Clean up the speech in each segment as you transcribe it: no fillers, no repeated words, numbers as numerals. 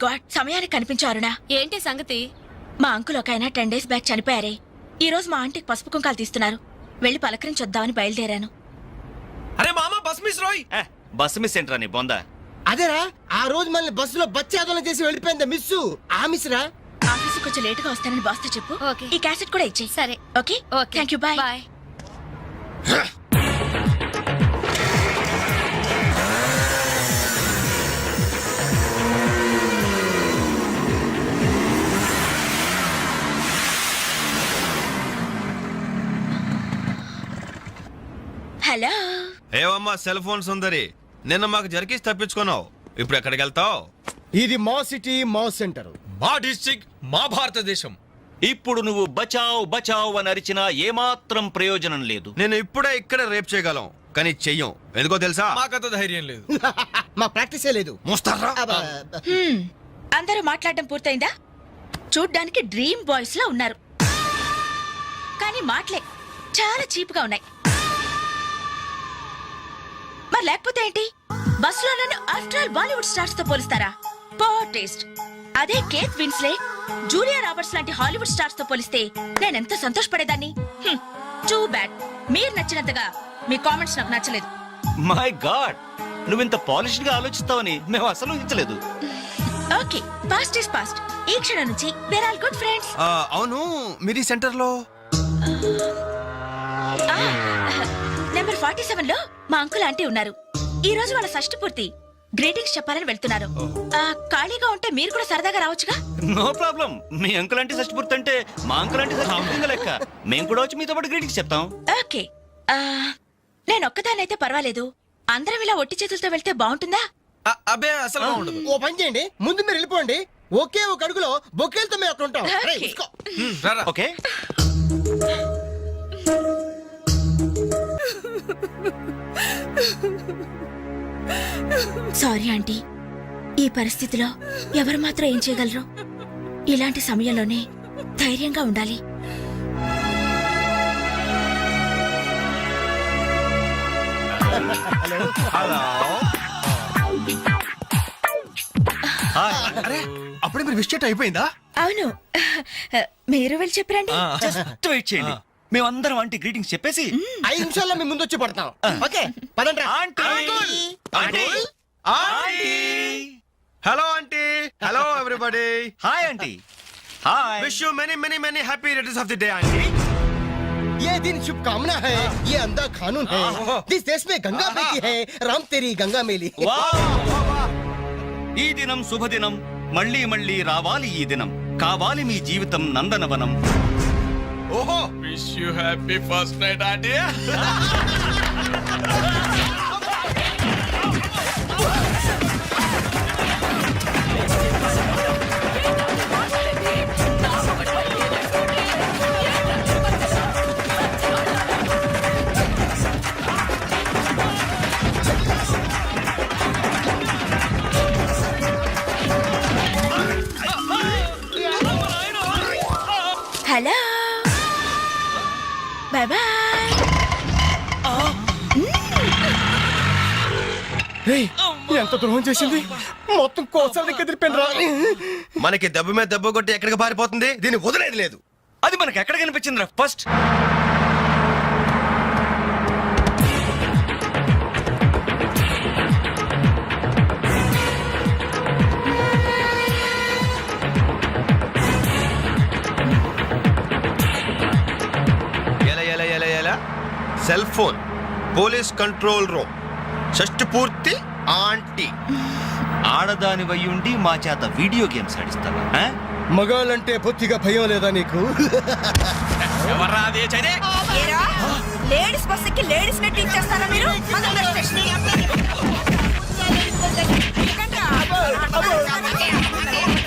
God, సమయానికి కనిపించారునా? ఏంటి సంగతి? మా అంకుల్ ఒక ఆయన 10 days బ్యాక్ చనిపోయారే. ఈ రోజు మా ఆంటీకి పసుపు కుంకాలు తీస్తున్నారు. వెళ్ళి పలకరించొద్దామని బయలుదేరాను. అరే మామ బస్ మిస్ రోయ్. బస్ మిస్ ఏంట్రా నీ బొందా? అదేరా ఆ రోజు మనల్ని బస్సులో బచ్చాదోళన చేసి వెళ్ళిపోయింది మిస్. ఆ మిస్ రా. ఆఫీస్ కొంచెం లేటుగా వస్తానని బాస్ తో చెప్పు. ఓకే. ఈ క్యాసెట్ కూడా ఇచ్చేయి. సరే. Okay. Okay. Thank you. Bye. Bye. Hello. ఏవమ్మా సెల్ ఫోన్ సుందరి, నిన్న మాకు జరికేసి తప్పించుకున్నావు. ఇప్పుడు ఎక్కడికి వెళ్తావు? ఇది మా సిటీ, మా సెంటర్, మా డిస్ట్రిక్ట్, మా భారతదేశం. ఇప్పుడు నువ్వు బచావ్ బచావ్ అని అరిచినా ఏమాత్రం ప్రయోజనం లేదు. నేను ఇప్పుడే ఇక్కడ రేప్ చేయగలం, కానీ చెయ్యం. ఎందుకో తెలుసా? మాకంత ధైర్యం లేదు. మా ప్రాక్టీసే లేదు. మోస్తారా? అందరూ మాట్లాడడం పూర్తయిందా? చూడ్డానికి డ్రీమ్ బాయ్స్ లా ఉన్నారు, కానీ మాటలే చాలా చీప్ గా ఉన్నాయి. మరి లేకపోతే ఏంటి? బస్సులో నన్ను ఆఫ్టర్ ఆల్ బాలీవుడ్ స్టార్స్ తో పోలిస్తారా? Poor taste. అదే కేత్ విన్స్లే, జూలియా రాబర్ట్స్ లాంటి హాలీవుడ్ స్టార్స్ తో పోలిస్తే నేనెంత సంతోషపడేదాన్ని. Too bad. మీరు నచ్చినంతగా మీ కామెంట్స్ నాకు నచ్చలేదు. మై గాడ్, నువ్వింత పాలిష్డ్ గా ఆలోచిస్తావని మేము అసలు ఊహించలేదు. Okay, past is past. ఈ క్షణం నుంచి వేర్ ఆల్ గుడ్ ఫ్రెండ్స్. అవును, మీరు సెంటర్ లో నెంబర్ 47 లో మా అంకుల్ ఆంటీ ఉన్నారు. ఈ రోజు వాళ్ళ షష్ఠి పూర్తి. గ్రీటింగ్స్ చెప్పాలని వెళ్తున్నారు. ఖాళీగా ఉంటే మీరు కూడా సరదాగా రావచ్చుగా. No problem. మీ అంకుల్ అంటే షష్టి అంటే మా అంకుల్ అంటే షష్టి లెక్క. మేము కూడా వచ్చి మీతో పాటు గ్రీటింగ్స్ చెప్తాం. ఓకే. నేను ఒక్కదానైతే పర్వాలేదు. అందరం ఇలా ఒట్టి చేతులతో వెళ్తే బాగుంటుందా? అబ్బే అసలు బాగుండదు. ఓ పని చేయండి, ముందు మీరు వెళ్ళిపోండి. ఒకే ఒక అడుగులో బొక్కేలతో మేము అక్కడ ఉంటాం. రేయ్, ఓకే. ఉస్కో. రారా. ఓకే. సారీ ఆంటీ, ఈ పరిస్థితిలో ఎవరు మాత్రం ఏం చేయగలరు? ఇలాంటి సమయంలోనే ధైర్యంగా ఉండాలి. హలో. అరే, అప్పుడే మీరు విష్ అయిపోయిందా? అవును, మీరు వెళ్ళి చెప్పరండి. జస్ట్ వెయిట్ చేయండి. మేమందరం ఆంటీ గ్రీటింగ్స్ చెప్పేసి 5 నిమిషాల్లో మేము ముందు వచ్చి పడతాం. ఓకే, పదండి రా. Aunty aunty aunty hello aunty. Hello everybody. Hi aunty. Hi. Wish you many many many happy returns of the day aunty. ये दिन शुभकामना है, ये अंधा कानून है. जिस देश में गंगा बहती है, राम तेरी गंगा मेली. ఈ దినం శుభదినం. మళ్ళీ మళ్ళీ రావాలి ఈ దినం. కావాలి మీ జీవితం నందనవనం. ఓహో, wish you happy first night aunty. Hello, bye bye. ఎంత ద్రోహం చేసింది, మొత్తం కోసాలు కదిలిపోయినరా. మనకి దెబ్బ మీద దెబ్బ కొట్టి ఎక్కడికి పారిపోతుంది, దీన్ని వదిలేదు లేదు. అది మనకు ఎక్కడ కనిపించిందిరా ఫస్ట్? ఎలా ఎలా ఎలా ఎలా cell phone, police control room, షష్టి పూర్తి ఆంటీ. ఆడదాని వయ్యుండి మా చేత వీడియో గేమ్స్ ఆడిస్తావా? మగాళ్ళంటే బొత్తిగా భయం లేదా నీకు? ఎవర్రా అదే చైనే? లేడీస్ బస్ ఎక్కి లేడీస్ నెట్ ఇచ్చేస్తారా మీరు?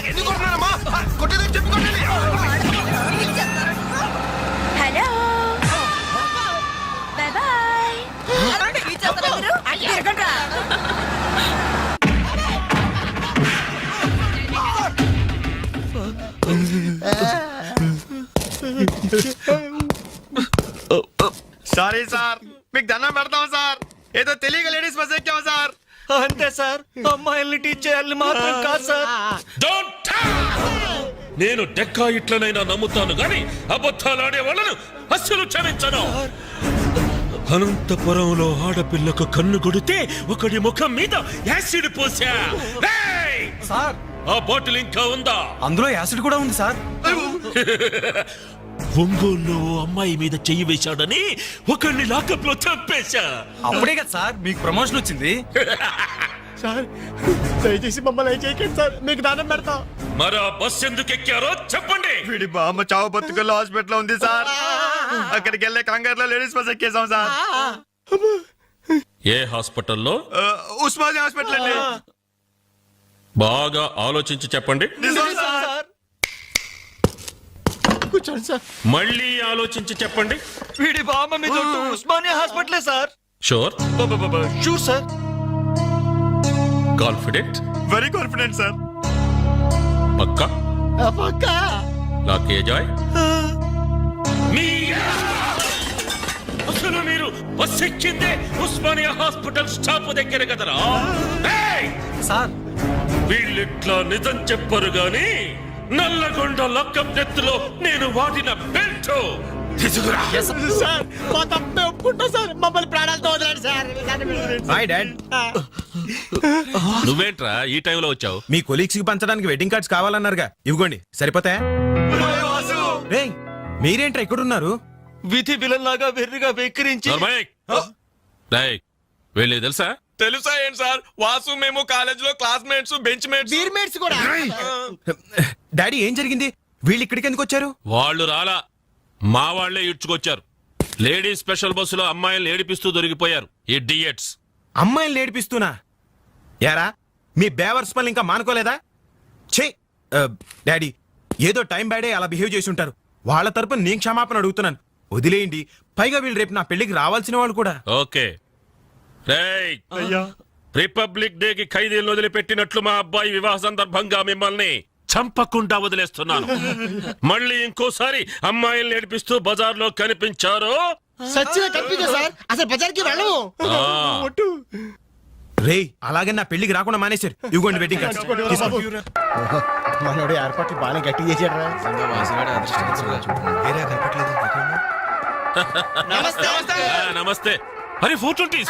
ఎందుకు కొడుతున్నారమ్మా? కొట్టేదని చెప్పి కొట్టండి. Hello, bye bye. Sorry sir, మీకు దండం పెడతాం సార్. ఏదో తెలియదు అంతే సార్, అమ్మాయిల్ని టీచ్ చేయాలని మాత్రం కాదు సార్. Don't talk! నేను డెక్కా ఇట్లనైనా నమ్ముతాను గాని అబద్ధాలాడే వాళ్ళను అస్సలు క్షమించను. అనంతపురంలో ఆడపిల్లకు కన్ను కొడితే ఒకడి ముఖం మీద యాసిడ్ పోసా. రేయ్! సార్ ఆ బాటిల్ ఇంకా ఉందా? అందులో యాసిడ్ కూడా ఉంది సార్. ఒంగోలులో ఓ అమ్మాయి మీద చెయ్యి వేశాడని ఒకడిని లాకప్ లో చంపేశా. అప్పుడే కదా సార్ మీకు ప్రమోషన్ వచ్చింది. సార్ దయచేసి మమ్మల్ని చేయకండి సార్, మీకు దానం పెడతాం. మరి ఆ బస్ ఎందుకు ఎక్కారో చెప్పండి. వీడి బామ్మ చావు బతుకుల్లో హాస్పిటల్ ఉంది సార్. అక్కడికి వెళ్ళే కంగారులో లేడీస్ బస్ ఎక్కేసాం సార్. ఏ హాస్పిటల్లో? ఉస్మానియా హాస్పిటల్ అండి. బాగా ఆలోచించి చెప్పండి. నిజం సార్. కూర్చోండి సార్. మళ్ళీ ఆలోచించి చెప్పండి. వీడి బామ్మ మీద ఒట్టు ఉస్మానియా హాస్పిటలే sir. Sure? Sure sir. Confident? Very confident sir. పక్కా? పక్కా. లాకే జాయ్. అసలు మీరు బస్ ఎక్కిందే ఉస్మానియా హాస్పిటల్ స్టాప్ దగ్గర కదరా? ఏయ్! సార్ వీళ్ళిట్లా నిజం చెప్పరు గాని నల్లగొండ లక్కప్ నెత్తులో నేను వాడిన బెల్ట్ తీసుకురా. సార్ మా తప్పే ఒప్పుకుంటాం సార్, మమ్మల్ని ప్రాణాలతో వదలండి సార్. Hi dad. నువ్వేంట్రా ఈ టైంలో వచ్చావు? మీ కొలీగ్స్ కి పంచడానికి వెడ్డింగ్ కార్డ్స్ కావాలన్నారుగా, ఇవ్వండి సరిపోతాయా? రేయ్ మీరేంట్రా ఇక్కడున్నారు? విధి విలన్ లాగా వెర్రిగా వెక్కిరించి వెళ్ళి తెలుసా? తెలుసా ఏంటి సార్, వాసు మేము కాలేజ్ లో క్లాస్మేట్స్ బెంచ్ మేట్స్. బీర్మేట్స్ కూడా. డాడీ ఏం జరిగింది? వీళ్ళు ఇక్కడికి ఎందుకు వచ్చారు? వాళ్ళు రాలా, మా వాళ్లే ఇడ్చుకొచ్చారు. లేడీస్ స్పెషల్ బస్సులో అమ్మాయిలు ఏడిపిస్తూ దొరికిపోయారు ఈ డియట్స్. అమ్మాయిని ఏడిపిస్తున్నా? యారా మీ బేవర్స్ పనులు ఇంకా మానుకోలేదా? ఛే డాడీ, ఏదో టైం బ్యాడే అలా బిహేవ్ చేసి ఉంటారు. వాళ్ళ తరపున నేను క్షమాపణ అడుగుతున్నాను, వదిలేయండి. పైగా వీళ్ళు రేపు నా పెళ్లికి రావాల్సిన వాళ్ళు కూడా. ఓకే రేయ్, రిపబ్లిక్ డే కి ఖైదీలను వదిలిపెట్టినట్లు మా అబ్బాయి వివాహ సందర్భంగా మిమ్మల్ని చంపకుండా వదిలేస్తున్నాను. మళ్ళీ ఇంకోసారి అమ్మాయిల్ని ఏడిపిస్తూ బజార్లో కనిపించారు సచ్చిగా కనిపించే సార్, అసలు బజార్కి వెళ్ళము. రేయ్ అలాగే నా పెళ్లికి రాకుండా మానేశారు. ఇవ్వండి వెడ్డింగ్ కార్డ్స్. మనోడు ఏర్పాట్లు బాగానే గట్టి చేశాడు రా. నమస్తే. అరే 420s.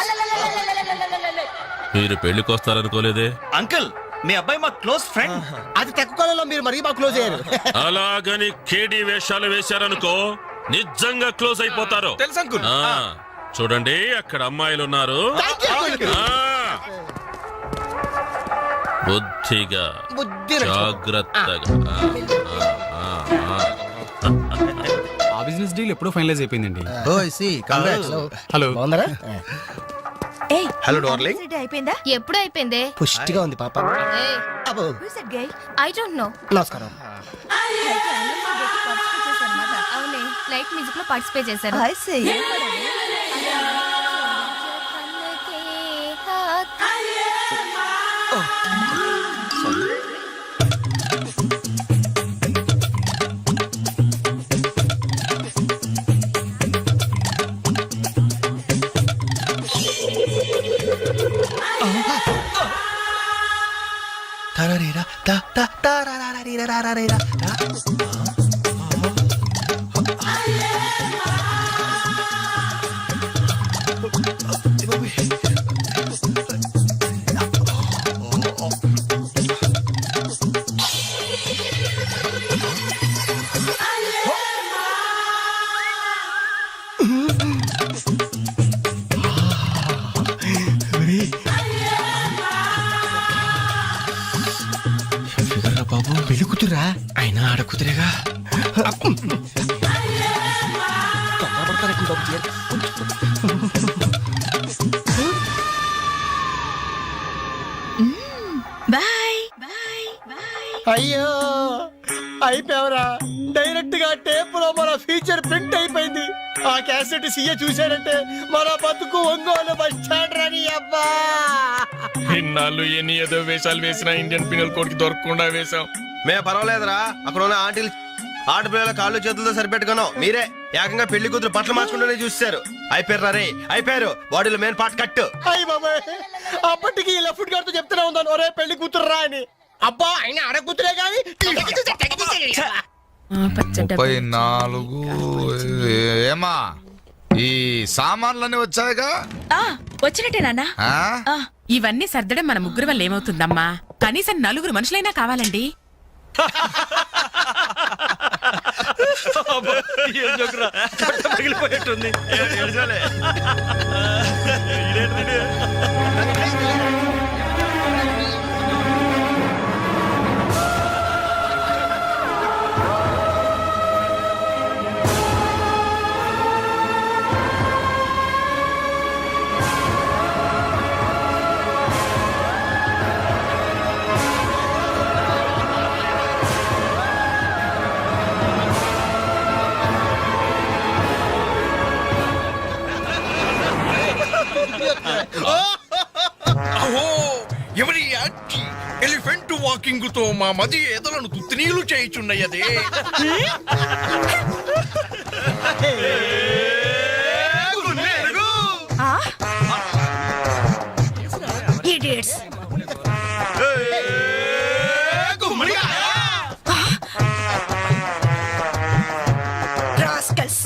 మీరు పెళ్లికి వస్తారనుకోలేదే. అంకుల్, మీ అబ్బాయి మా క్లోజ్ ఫ్రెండ్. అది తక్కువ కాలంలో మీరు మరీ బాగా క్లోజ్ అయ్యారు. అలాగని కేడి వేషాలు వేశారనుకో నిజంగా క్లోజ్ అయిపోతారు. తెలుసు అంకుల్. చూడండి అక్కడ అమ్మాయిలు ఉన్నారు. బుద్ధిగా జాగ్రత్తగా. ఆ బిజినెస్ డీల్ ఎప్పుడో ఫైనలైజ్ అయిపోయిందండి. హలో బాగున్నారా? Hello darling. అయిపోయిందా? ఎప్పుడు అయిపోయింది? పుష్టిగా ఉంది పాప. అబ్బో ఐ డోంట్ నో. నమస్కారం. అవునే, లైట్ మ్యూజిక్ లో పార్టిసిపేట్ చేశారు. బాబు పెళ్లి కూతురా? అయినా ఆడ కుదిరేగా. బాయ్. అయ్యో అయిపోయావరా. డైరెక్ట్ గా టేప్ లో మన ఫీచర్ ప్రింట్ అయిపోయింది. ఆ క్యాసెట్ సీఏ చూశాడంటే మన బతుకు ఒంగోలు బస్ స్టాండ్ రాని. అబ్బా ఇన్నాళ్ళు ఎన్ని ఏదో వేషాలు వేసినా ఇండియన్ పీనల్ కోడ్ కి దొరకకుండా వేసాం. మే పర్వాలేదురా, అక్కడ ఉన్న ఆంటీలు ఆడపిల్లల కాళ్ళు చేతులతో సరిపెట్టుకున్నాం మీరే ఏకంగా పెళ్లి కూతురు బట్టలు మార్చుకుంటూనే చూస్తారు అయిపోయారు రే అయిపోయారు బాడీలో మెయిన్ పార్ట్ కట్టు అయ్యి బాబాయ్ అప్పటికి లఫ్ట్ గారితో చెప్తూనే ఉన్నాను ఒరే పెళ్లి కూతురు రా అని. అబ్బా ఆయన ఆడ కూతురే కానీ 34 ఏమా ఈ సామాన్లన్నీ వచ్చాయిగా వచ్చినట్టే నాన్న ఆ? ఇవన్నీ సర్దడం మన ముగ్గురు వల్ల ఏమవుతుందమ్మా? కనీసం 4 మనుషులైనా కావాలండి. పగిలిపోయేట్టుంది. అహో ఎవరి ఎలిఫెంట్ వాకింగ్ తో మా మది ఎదలను తుత్తినీలు చేయుచున్నయదే. ఇడియట్స్. రాస్కల్స్.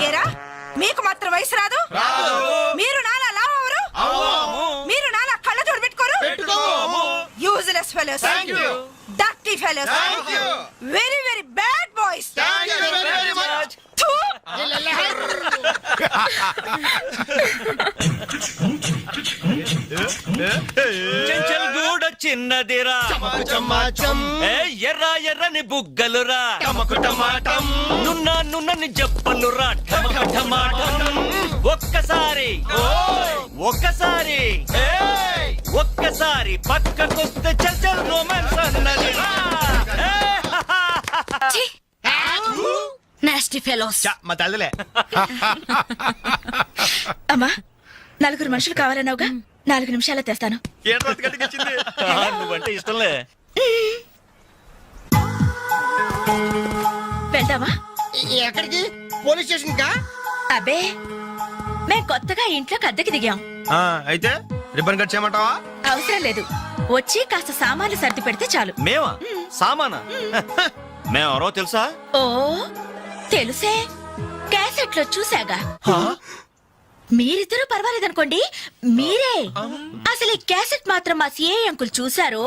ఏరా మీకు మాత్రం వయసు రాదు? మీరు నాలా లావరు? మీరు నాలా కళ్ళజోడు పెట్టుకోరు? Useless fellows, dirty fellows, very very bad boys. Chenchal గూడ చిన్నదిరా ఎర్ర ఎర్రని బుగ్గలురా నున్న నున్నని జప్పలురా టమాటం. ఒక్కసారి ఒక్కసారి ఒక్కసారి పక్కకొస్తే చల్ రొమాన్స్ అన్నదిరా. Nasty fellows. మా తల్లిలే అమ్మా 4 మనుషులు కావాలన్నావుగా, 4 నిమిషాల్లో తెస్తాను. నువ్వంటే ఇష్టంలే. వెళ్దామా? ఎక్కడికి? పోలీస్ స్టేషన్ కా? అబ్బే, మేం కొత్తగా ఇంట్లోకి అద్దెకి దిగాం. అయితే రిబ్బన్ కట్ చేయమంటావా? అవసరం లేదు, వచ్చి కాస్త సామాన్లు సర్ది పెడితే చాలు. మేమా? సామానా? మేమెవరో తెలుసా? ఓ తెలుసే, క్యాసెట్లో చూసాగా. మీరిద్దరూ పర్వాలేదనుకోండి, మీరే అసలు ఈ క్యాసెట్ మాత్రం మా సిఐ అంకుల్ చూసారు.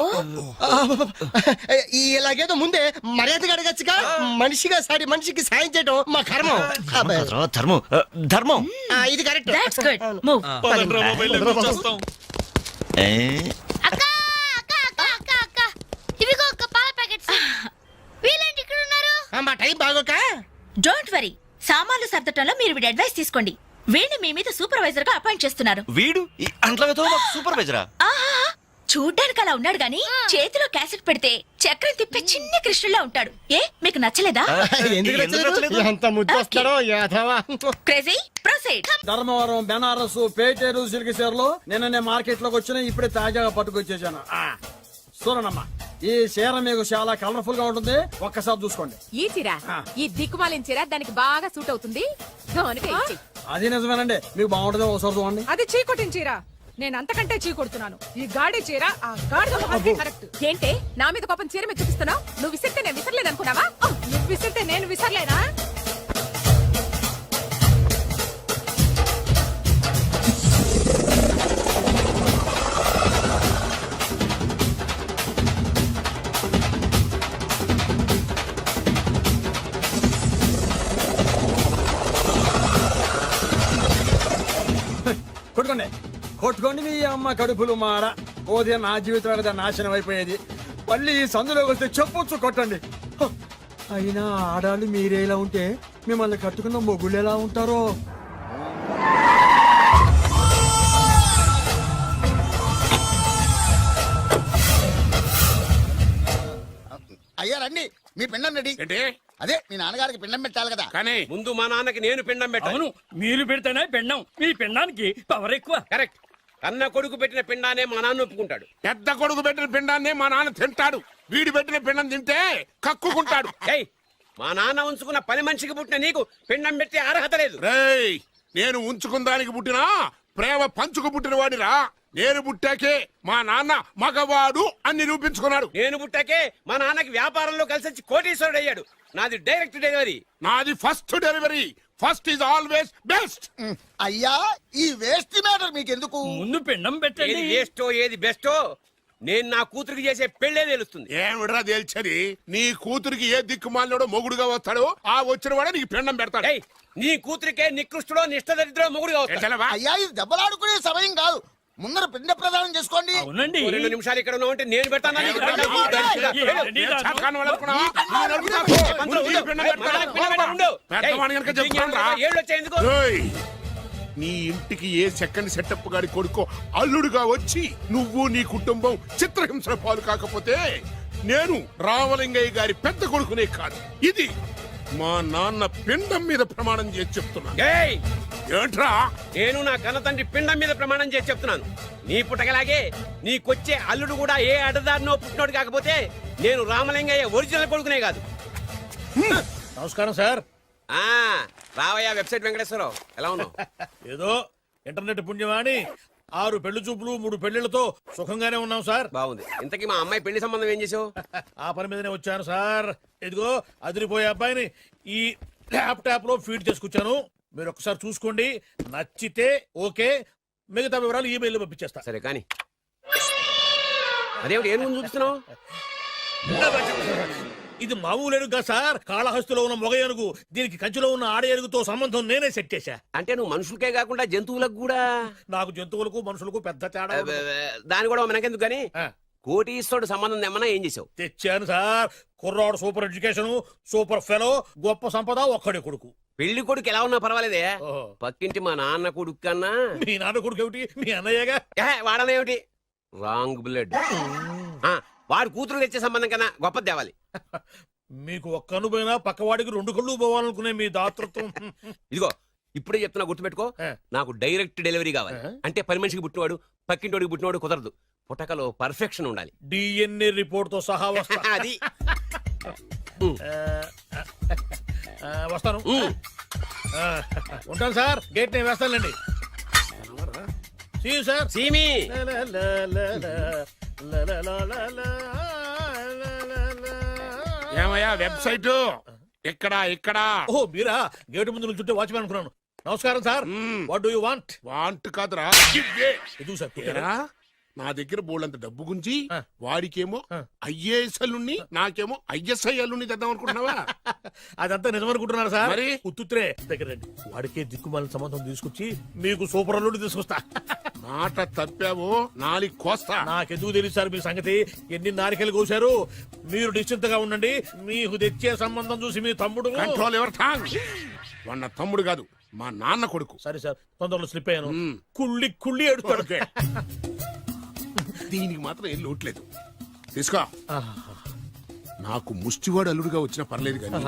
ఇలాగేదో ముందే మర్యాదగా అడగచ్చుగా. మనిషిగా సాటి మనిషికి సాయం చేయడం మా కర్మం. ధర్మం ధర్మం. ఇది కరెక్ట్. That's good. మూవ్. అక్క అక్క అక్క అక్క అక్క ఇవిగో ఒక పాల ప్యాకెట్స్. వీళ్ళేంటి ఇక్కడ ఉన్నారు? మా టైం బాగోక. డోంట్ వరీ, సామాన్లు సర్దటంలో మీరు వీడి అడ్వైస్ తీసుకోండి. వీడిని మీ మీద సూపర్వైజర్ గా అపాయింట్ చేస్తున్నారు. వీడు అంట్లతో సూపర్వైజరా? ఆహా, చూడ్డానికి అలా ఉన్నాడు గాని చేతిలో క్యాసెట్ పెడితే చక్రం తిప్పే చిన్న కృష్ణులా ఉంటాడు. ఏ మీకు నచ్చలేదా? ఎందుకు నచ్చలేదు? ఎంత ముద్దు వస్తాడో యాదవా. Crazy proceed. Dharmavaram, Benares, Peteru, silk చీరలు నిన్ననే మార్కెట్ లోకి వచ్చిన ఇప్పుడే తాజాగా పట్టుకొచ్చేసాను. చూడండమ్మా, ఈ చీర మీకు చాలా కలర్ఫుల్ గా ఉంటుంది, ఒక్కసారి చూసుకోండి. ఈ చీర, ఈ దిక్కుమాలిన చీర దానికి బాగా సూట్ అవుతుంది. అది నిజమేనండి, మీకు బాగుంటుంది, ఒకసారి చూడండి. అది చీకొట్టిన చీర, నేను అంతకంటే చీకొడుతున్నాను. ఈ గాడి చీర ఆ గాడి కరెక్ట్. ఏంటే నా మీద కోపం చీర మీద చూపిస్తున్నావు? నువ్వు విసిరితే నేను విసరలేదు అనుకున్నావా? నువ్వు విసిరితే నేను విసరలేనా? కొట్టుకోండి కొట్టుకోండి, మీ అమ్మ కడుపులు మాడ. ఉదయం నా జీవితం కదా నాశనం అయిపోయేది. మళ్ళీ ఈ సందులోకి వస్తే చెప్పొచ్చు కొట్టండి. అయినా ఆడాళ్ళు మీరేలా ఉంటే మిమ్మల్ని కట్టుకున్న మొగుళ్ళు ఎలా ఉంటారో. అయ్యా రండి, మీ పిండం రెడీ. ఏంటి అదే మీ నాన్నగారికి పిండం పెట్టాలి కదా. కానీ ముందు మా నాన్నకి నేను పిండం పెట్టాను. అవును మీరు పెడితేనే పెండం మీ పిండానికి పవర్ ఎక్కువ. కరెక్ట్. కన్న కొడుకు పెట్టిన పిండానే మా నాన్న ఒప్పుకుంటాడు. పెద్ద కొడుకు పెట్టిన పిండాన్ని మా నాన్న తింటాడు. వీడి పెట్టిన పిండం తింటే కక్కుకుంటాడు. ఏయ్, మా నాన్న ఉంచుకున్న పని మనిషికి పుట్టిన నీకు పిండం పెట్టే అర్హత లేదు. రేయ్, నేను ఉంచుకున్న దానికి పుట్టినా ప్రేమ పంచుకు పుట్టిన వాడిరా. నేను పుట్టాకే మా నాన్న మగవాడు అని నిరూపించుకున్నాడు. నేను పుట్టాకే మా నాన్నకి వ్యాపారంలో కలిసి వచ్చి కోటీశ్వరుడు అయ్యాడు. నాది డైరెక్ట్ డెలివరీ. నాది first delivery. First is always best. అయ్యా ఈ వేస్ట్ మ్యాటర్ మీకు ఎందుకు? ముందు పిండం ఏది పెట్టండి. వేస్టో ఏది బెస్టో నేను నా కూతురికి చేసే పెళ్ళే తెలుస్తుంది. ఏమిడ్రా తేల్చని? నీ కూతురికి ఏ దిక్కుమాలినోడో మొగుడుగా వస్తాడో ఆ వచ్చిన వాడే నీకు పిండం పెడతాడు. ఏయ్, నీ కూతురికే నికృష్టుడో నిష్టదరిద్రో మొగుడుగా వస్తాడు. ఏంటలవా? అయ్యా ఇది దెబ్బలాడుకునే సమయం కాదు. ముందర పిండ ప్రదానం చేసుకోండి. అవునండి. 2 నిమిషాలు ఇక్కడ ఉన్నావంటే నేను పెడతాను. నీకు పిండం. ఏంటండి నేను రాను? చేతకాని వాడు అనుకున్నావా? నేను అనుకున్నాను. ముందు ఈ పిండం పెడతాడు. పెద్దవాడిని గనుక చెప్తాను రా. ఏళ్ళు వచ్చాయి ఎందుకు? ఏయ్, నీ ఇంటికి ఏ సెకండ్ సెటప్ గాడి కొడుకో అల్లుడుగా వచ్చి నువ్వు నీ కుటుంబం చిత్రహింసల పాలు కాకపోతే నేను రామలింగయ్య గారి పెద్ద కొడుకునే కాదు, ఇది మా నాన్న పిండం మీద ప్రమాణం చేసి చెప్తున్నా. ఏయ్, ఏంట్రా? నేను నా కన్న తండ్రి పిండం మీద ప్రమాణం చేసి చెప్తున్నాను. నీ పుట్టగలాగే నీకొచ్చే అల్లుడు కూడా ఏ అడ్డదారినో పుట్టినోడు కాకపోతే నేను రామలింగయ్య ఒరిజినల్ కొడుకునే కాదు. నమస్కారం సార్. ఆ రావయ్య వెబ్సైట్ వెంకటేశ్వరరావు, ఎలా ఉన్నావు? ఏదో ఇంటర్నెట్ పుణ్యమాని 6 పెళ్లి చూపులు 3 పెళ్లిళ్లతో సుఖంగానే ఉన్నాం సార్. బాగుంది. ఇంతకీ మా అమ్మాయి పెళ్లి సంబంధం ఏం చేసావు? ఆ పని మీదనే వచ్చాను సార్. ఇదిగో అదిరిపోయే అబ్బాయిని ఈ ల్యాప్టాప్ లో ఫీడ్ చేసుకొచ్చాను. మీరు ఒకసారి చూసుకోండి, నచ్చితే ఓకే, మిగతా వివరాలు ఈమెయిల్ లో పంపించేస్తా. సరే కానీ అదేమిటి ఏం చూపిస్తున్నావు? ఇది మామూలు ఏనుగు కాదు సార్, కాళహస్తిలో ఉన్న మొగ ఏనుగు. దీనికి కంచిలో ఉన్న ఆడ ఏనుగుతో సంబంధం నేనే సెట్ చేశా. అంటే నువ్వు మనుషులకే కాకుండా జంతువులకు కూడా? నాకు జంతువులకు మనుషులకు పెద్ద తేడా ఉండదు. దాని కూడా మనకెందుకు కానీ ఆ, కోటీశ్వరుడు సంబంధం ఏమన్నా ఏం చేసావు? తెచ్చాను సార్. కుర్రాడు సూపర్ ఎడ్యుకేషన్, సూపర్ ఫెలో, గొప్ప సంపద, ఒక్కడే కొడుకు. పెళ్లి కొడుకు ఎలా ఉన్నా పర్వాలేదే, ఓహో. పక్కింటి మా నాన్న కొడుకు కన్నా మీ నాన్న కొడుకు ఏమిటి, మీ అన్నయ్యగా. వాడనేమిటి రాంగ్ బ్లడ్. వాడు కూతురు తెచ్చే సంబంధం కన్నా గొప్పది తేవాలి. మీకు ఒక్క కన్ను పోయినా పక్కవాడికి 2 కళ్ళు పోవాలనుకునే మీ దాతృత్వం. ఇదిగో ఇప్పుడే చెప్తున్నా, గుర్తుపెట్టుకో. ఆ. నాకు డైరెక్ట్ డెలివరీ కావాలి. అంటే పని మనిషికి పుట్టినవాడు పక్కింటోడికి పుట్టినవాడు కుదరదు. పుటకలో పర్ఫెక్షన్ ఉండాలి. డిఎన్ఏ రిపోర్ట్ తో సహా వస్తా. అది వస్తాను. ఆ, ఉంటాను సార్. గేట్ నేను వేస్తానులేండి. See you, sir. సీమి. ఏమయ్యా వెబ్సైట్ ఇక్కడ ఇక్కడ ఓ మీరా? గేటు ముందు నుంచుంటే వాచ్మెన్ అనుకున్నాను. నమస్కారం sir. What do you want? Want కాదురా. ఎదుగు సార్. ఏరా, నా దగ్గర బోళ్ళంత డబ్బు గుంచి ఆ. వాడికేమో ఆ. ఐఏఎస్ అల్లుణ్ణి నాకేమో ఐఎస్ఐ అల్లుణ్ణి తెద్దాం అనుకుంటున్నావా? అదంతా నిజమనుకుంటున్నారు సార్. మరి? ఉత్తుత్రే దగ్గర రండి. వాడికే దిక్కుమాలిన సంబంధం తీసుకొచ్చి మీకు సూపర్ అల్లుడు తీసుకొస్తా. మాట తప్పావో నాలుగు కోస్తా. నాకెందుకు తెలుసు సార్ మీ సంగతి. ఎన్ని నారికలు కోశారు. మీరు నిశ్చింతగా ఉండండి. మీకు తెచ్చే సంబంధం చూసి మీ తమ్ముడు. కంట్రోల్ ఎవర్ థాంగ్. వాడు నా తమ్ముడు కాదు, మా నాన్న కొడుకు. సరే సార్, తొందరలో స్లిప్ అయ్యాను. మ్మ్. కుళ్ళి కుళ్ళి ఎడుతాడు. దీనికి మాత్రం ఏం లోట్లేదు. తీసుకో. నాకు ముష్టివాడు అల్లుడుగా వచ్చినా పర్లేదు కానీ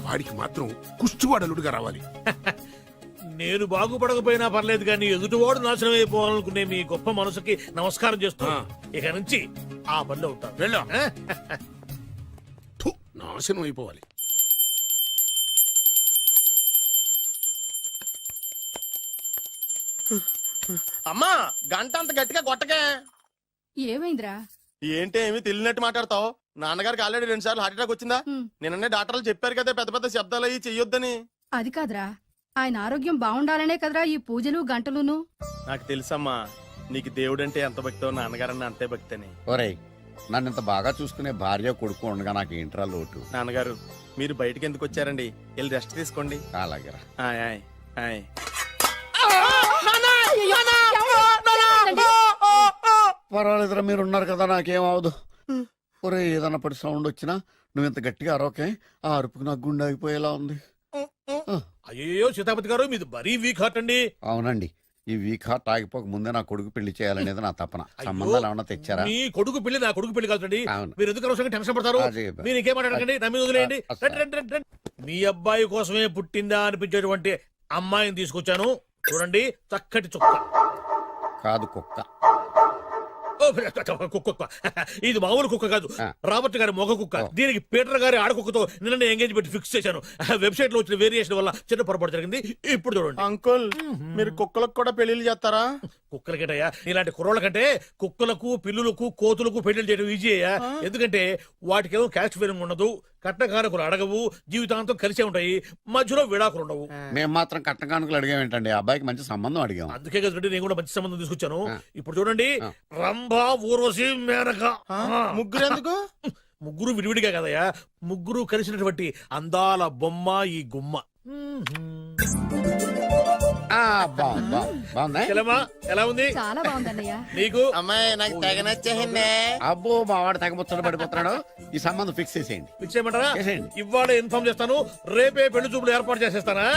వాడికి మాత్రం కుష్టివాడు అల్లుడుగా రావాలి. నేను బాగుపడకపోయినా పర్లేదు కానీ ఎదుటివాడు నాశనం అయిపోవాలనుకునే మీ గొప్ప మనసుకి నమస్కారం చేస్తూ ఇక నుంచి ఆ పనిలో ఉంటాను. వెళ్ళు. థు, నాశనం అయిపోవాలి. అమ్మా గంట అంత గట్టిగా కొట్టకే. ఏమైందిరా? ఏంటి ఏమి తెలియనట్టు మాట్లాడతావు? నాన్నగారికి ఆల్రెడీ 2 సార్లు హార్ట్ అటాక్ వచ్చిందా? నిన్ననే డాక్టర్లు చెప్పారు కదా పెద్ద పెద్ద శబ్దాలు అయ్యి చెయ్యొద్దని. అది కాదురా, ఆయన ఆరోగ్యం బాగుండాలనే కదరా ఈ పూజలు గంటలును. నాకు తెలుసమ్మా, నీకు దేవుడంటే ఎంత భక్తో నాన్నగారన్న అంతే భక్తి అని. ఒరేయ్, నన్ను ఇంత బాగా చూసుకునే భార్య కొడుకు ఉండగా నాకు ఏంట్రా లోటు? నాన్నగారు మీరు బయటికి ఎందుకు వచ్చారండి? వెళ్ళి రెస్ట్ తీసుకోండి. అలాగేరా. ఆయ్ ఆయ్ ఆయ్. పర్వాలేదురా, మీరు ఉన్నారు కదా, నాకేమవదు. ఒరే, ఏదన్నా పడి సౌండ్ వచ్చినా నువ్వు ఇంత గట్టిగా అరవకే. ఆ అరుపుకు నాకు గుండె ఆగిపోయేలా ఉంది. అయ్యో సీతాపతి గారు, మీది మరీ వీక్ హార్ట్ అండి. అవునండి, ఈ వీక్ హార్ట్ ఆగిపోక ముందే నా కొడుకు పెళ్లి చేయాలనేది నా తపన. సంబంధాలు ఏమన్నా తెచ్చారా? మీ కొడుకు పెళ్లి నా కొడుకు పెళ్లి కాదండి. అవును. మీరు ఎందుకు అవసరంగా టెన్షన్ పడతారు? అదే. మీరు ఇంకేమాటండి, నా మీద వదిలేయండి. అసలు. రండి, రండి, రండి, రండి. మీ అబ్బాయి కోసమే పుట్టిందా అనిపించేటువంటి అమ్మాయిని తీసుకొచ్చాను. చూడండి, చక్కటి చుక్క. కాదు కుక్క. ఓ, కుక్క. ఇది మామూలు కుక్క కాదు, రాబర్ట్ గారి మొగ కుక్క. దీనికి పీటర్ గారి ఆడకుక్కతో నిన్న ఎంగేజ్మెంట్ ఫిక్స్ చేశాను. వెబ్సైట్ లో వచ్చిన వేరియేషన్ వల్ల చిన్న పొరపాటు జరిగింది. ఇప్పుడు చూడండి. అంకుల్ మీరు కుక్కలకు కూడా పెళ్లిళ్ళు చేస్తారా? కుక్కలకేటయ్యా, ఇలాంటి కుర్రోళ్ళ కంటే కుక్కలకు, పిల్లులకు, కోతులకు పెళ్లి చేయడం ఈజీ అయ్యా. ఎందుకంటే వాటికేమో క్యాస్ట్ ఫీలింగ్ ఉండదు, కట్నకారకులు అడగవు, జీవితాంతం కలిసే ఉంటాయి, మధ్యలో విడాకులు ఉండవు. మేము మాత్రం కట్న కానుకలు అడిగామేంటండి? అబ్బాయికి మంచి సంబంధం అడిగాం. అందుకే కదండి నేను కూడా మంచి సంబంధం తీసుకొచ్చాను. ఇప్పుడు చూడండి, రంభా, ఊర్వశి, మేనక. ముగ్గురు ఎందుకు? ముగ్గురు విడివిడిగా కదయ్యా, ముగ్గురు కలిసినటువంటి అందాల బొమ్మ ఈ గుమ్మ. బాగుందా? చెల్లెమ్మా, ఎలా ఉంది? చాలా బాగుందన్నయ్య. నీకు? అమ్మాయి నాకు తెగ నచ్చేసిందే. అబ్బో మా వాడు తెగ ముచ్చట పడిపోతున్నాడు. ఈ సంబంధం ఫిక్స్ చేసేయండి. ఫిక్స్ చేయమంటారా? చేసేయండి. ఇవాళ ఇన్ఫార్మ్ చేస్తాను, రేపే పెళ్లి చూపులు ఏర్పాటు చేసేస్తానా?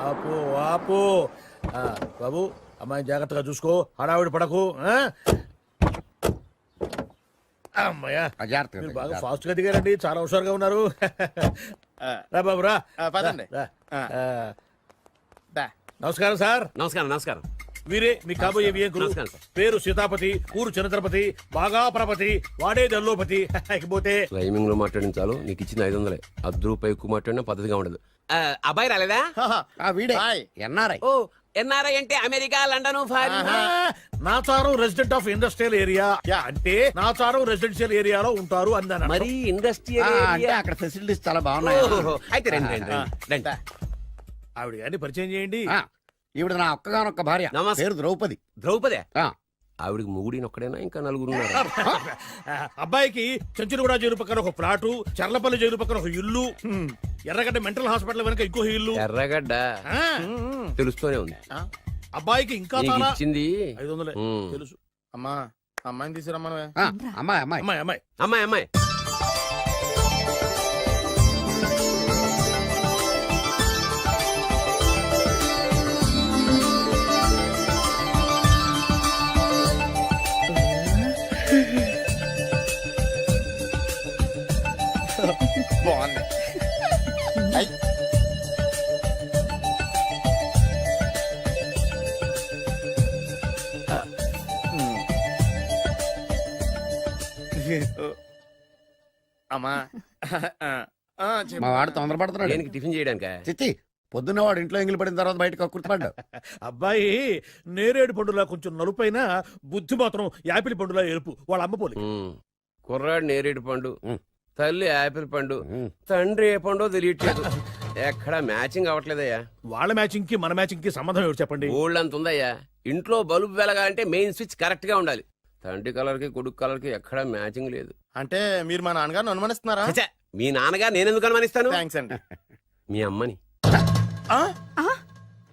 ఆపు, ఆపు. బాబు, అమ్మాయి జాగ్రత్తగా చూసుకో, హడావిడి పడకు. అమ్మాయ్యా, మీరు బాగా ఫాస్ట్ గా దిగారండి, చాలా హుషారుగా ఉన్నారు. రా బాబు, రా. పదండి. రా. నమస్కారం సార్. నమస్కారం. నమస్కారం. వీరే మీ కాబోయే వియంకులు. నమస్కారం సార్. పేరు సీతాపతి, ఊరు చంద్రపతి, బాగా ప్రపతి, వాడే దల్లోపతి. ఇకపోతే టైమింగ్ లో మాట్లాడించాలు, నీకు ఇచ్చింది 500. రూపాయి ఎక్కువ మాట్లాడినా పద్ధతిగా ఉండదు. అబ్బాయి రాలేదా? వీడే ఎన్ఆర్ఐ. ఓ, ఎన్ఆర్ఐ అంటే America, London, foreign. Nacharam resident of industrial area అంటే నాచారం రెసిడెన్షియల్ ఏరియాలో ఉంటారు అందాను. మరి ఇండస్ట్రియల్ అంటే అక్కడ ఫెసిలిటీస్ చాలా బాగున్నాయి. అయితే రండి, రండి, రండి. ఆవిడ గారిని పరిచయం చేయండి. ఈవిడ నా ఒక్కగానొక్క భార్య. నమస్తే. పేరు ద్రౌపది. ద్రౌపదే? ఆ. ఆవిడికి ముగుడిని ఒక్కడైనా ఇంకా నలుగురు ఉన్నారు? అబ్బాయికి చెంచులగూడ జైలు పక్కన ఒక ప్లాటు, చర్లపల్లి జైలు పక్కన ఒక ఇల్లు, ఎర్రగడ్డ మెంటల్ హాస్పిటల్ వెనక ఇంకో ఇల్లు. ఎర్రగడ్డ ఆ, తెలుస్తూనే ఉంది. అబ్బాయికి ఇంకా నీకు చాలా ఇచ్చింది 500 తెలుసు. అమ్మా అమ్మాయిని తీసుకురమ్మను. అమ్మాయి అమ్మాయి అమ్మాయి, అమ్మాయి. అమ్మాయి, అమ్మాయి. బాగుంది. అమ్మా మా వాడు తొందరపడుతున్నాడు. దేనికి టిఫిన్ చేయడానికా? చిచ్చి పొద్దున్న వాడు ఇంట్లో ఎంగిలి పడిన తర్వాత బయటకు కుర్తుపడ్డాడు. అబ్బాయి నేరేడు పండులా కొంచెం నలుపైన, బుద్ధి మాత్రం యాపిల్ పండులా ఎరుపు. వాళ్ళ అమ్మ పోలి. కుర్రాడు నేరేడు పండు, తల్లి యాపిల్ పండు, తండ్రి ఏ పండో తెలియట్లేదు. ఎక్కడ మ్యాచింగ్ అవ్వట్లేదయ్యా. వాళ్ళ మ్యాచింగ్ కి మన మ్యాచింగ్ కి సంబంధం ఏమిటి చెప్పండి? ఊళ్ళంత ఉందయ్యా. ఇంట్లో బల్బు వెలగాలంటే మెయిన్ స్విచ్ కరెక్ట్ గా ఉండాలి. తండ్రి కలర్ కి కొడుకు కలర్ కి ఎక్కడ మ్యాచింగ్ లేదు. అంటే మీరు మా నాన్నగారిని అనుమానిస్తున్నారా? ఛే, మీ నాన్నగా నేనెందుకు అనుమానిస్తాను? థ్యాంక్స్ అండి. మీ అమ్మని.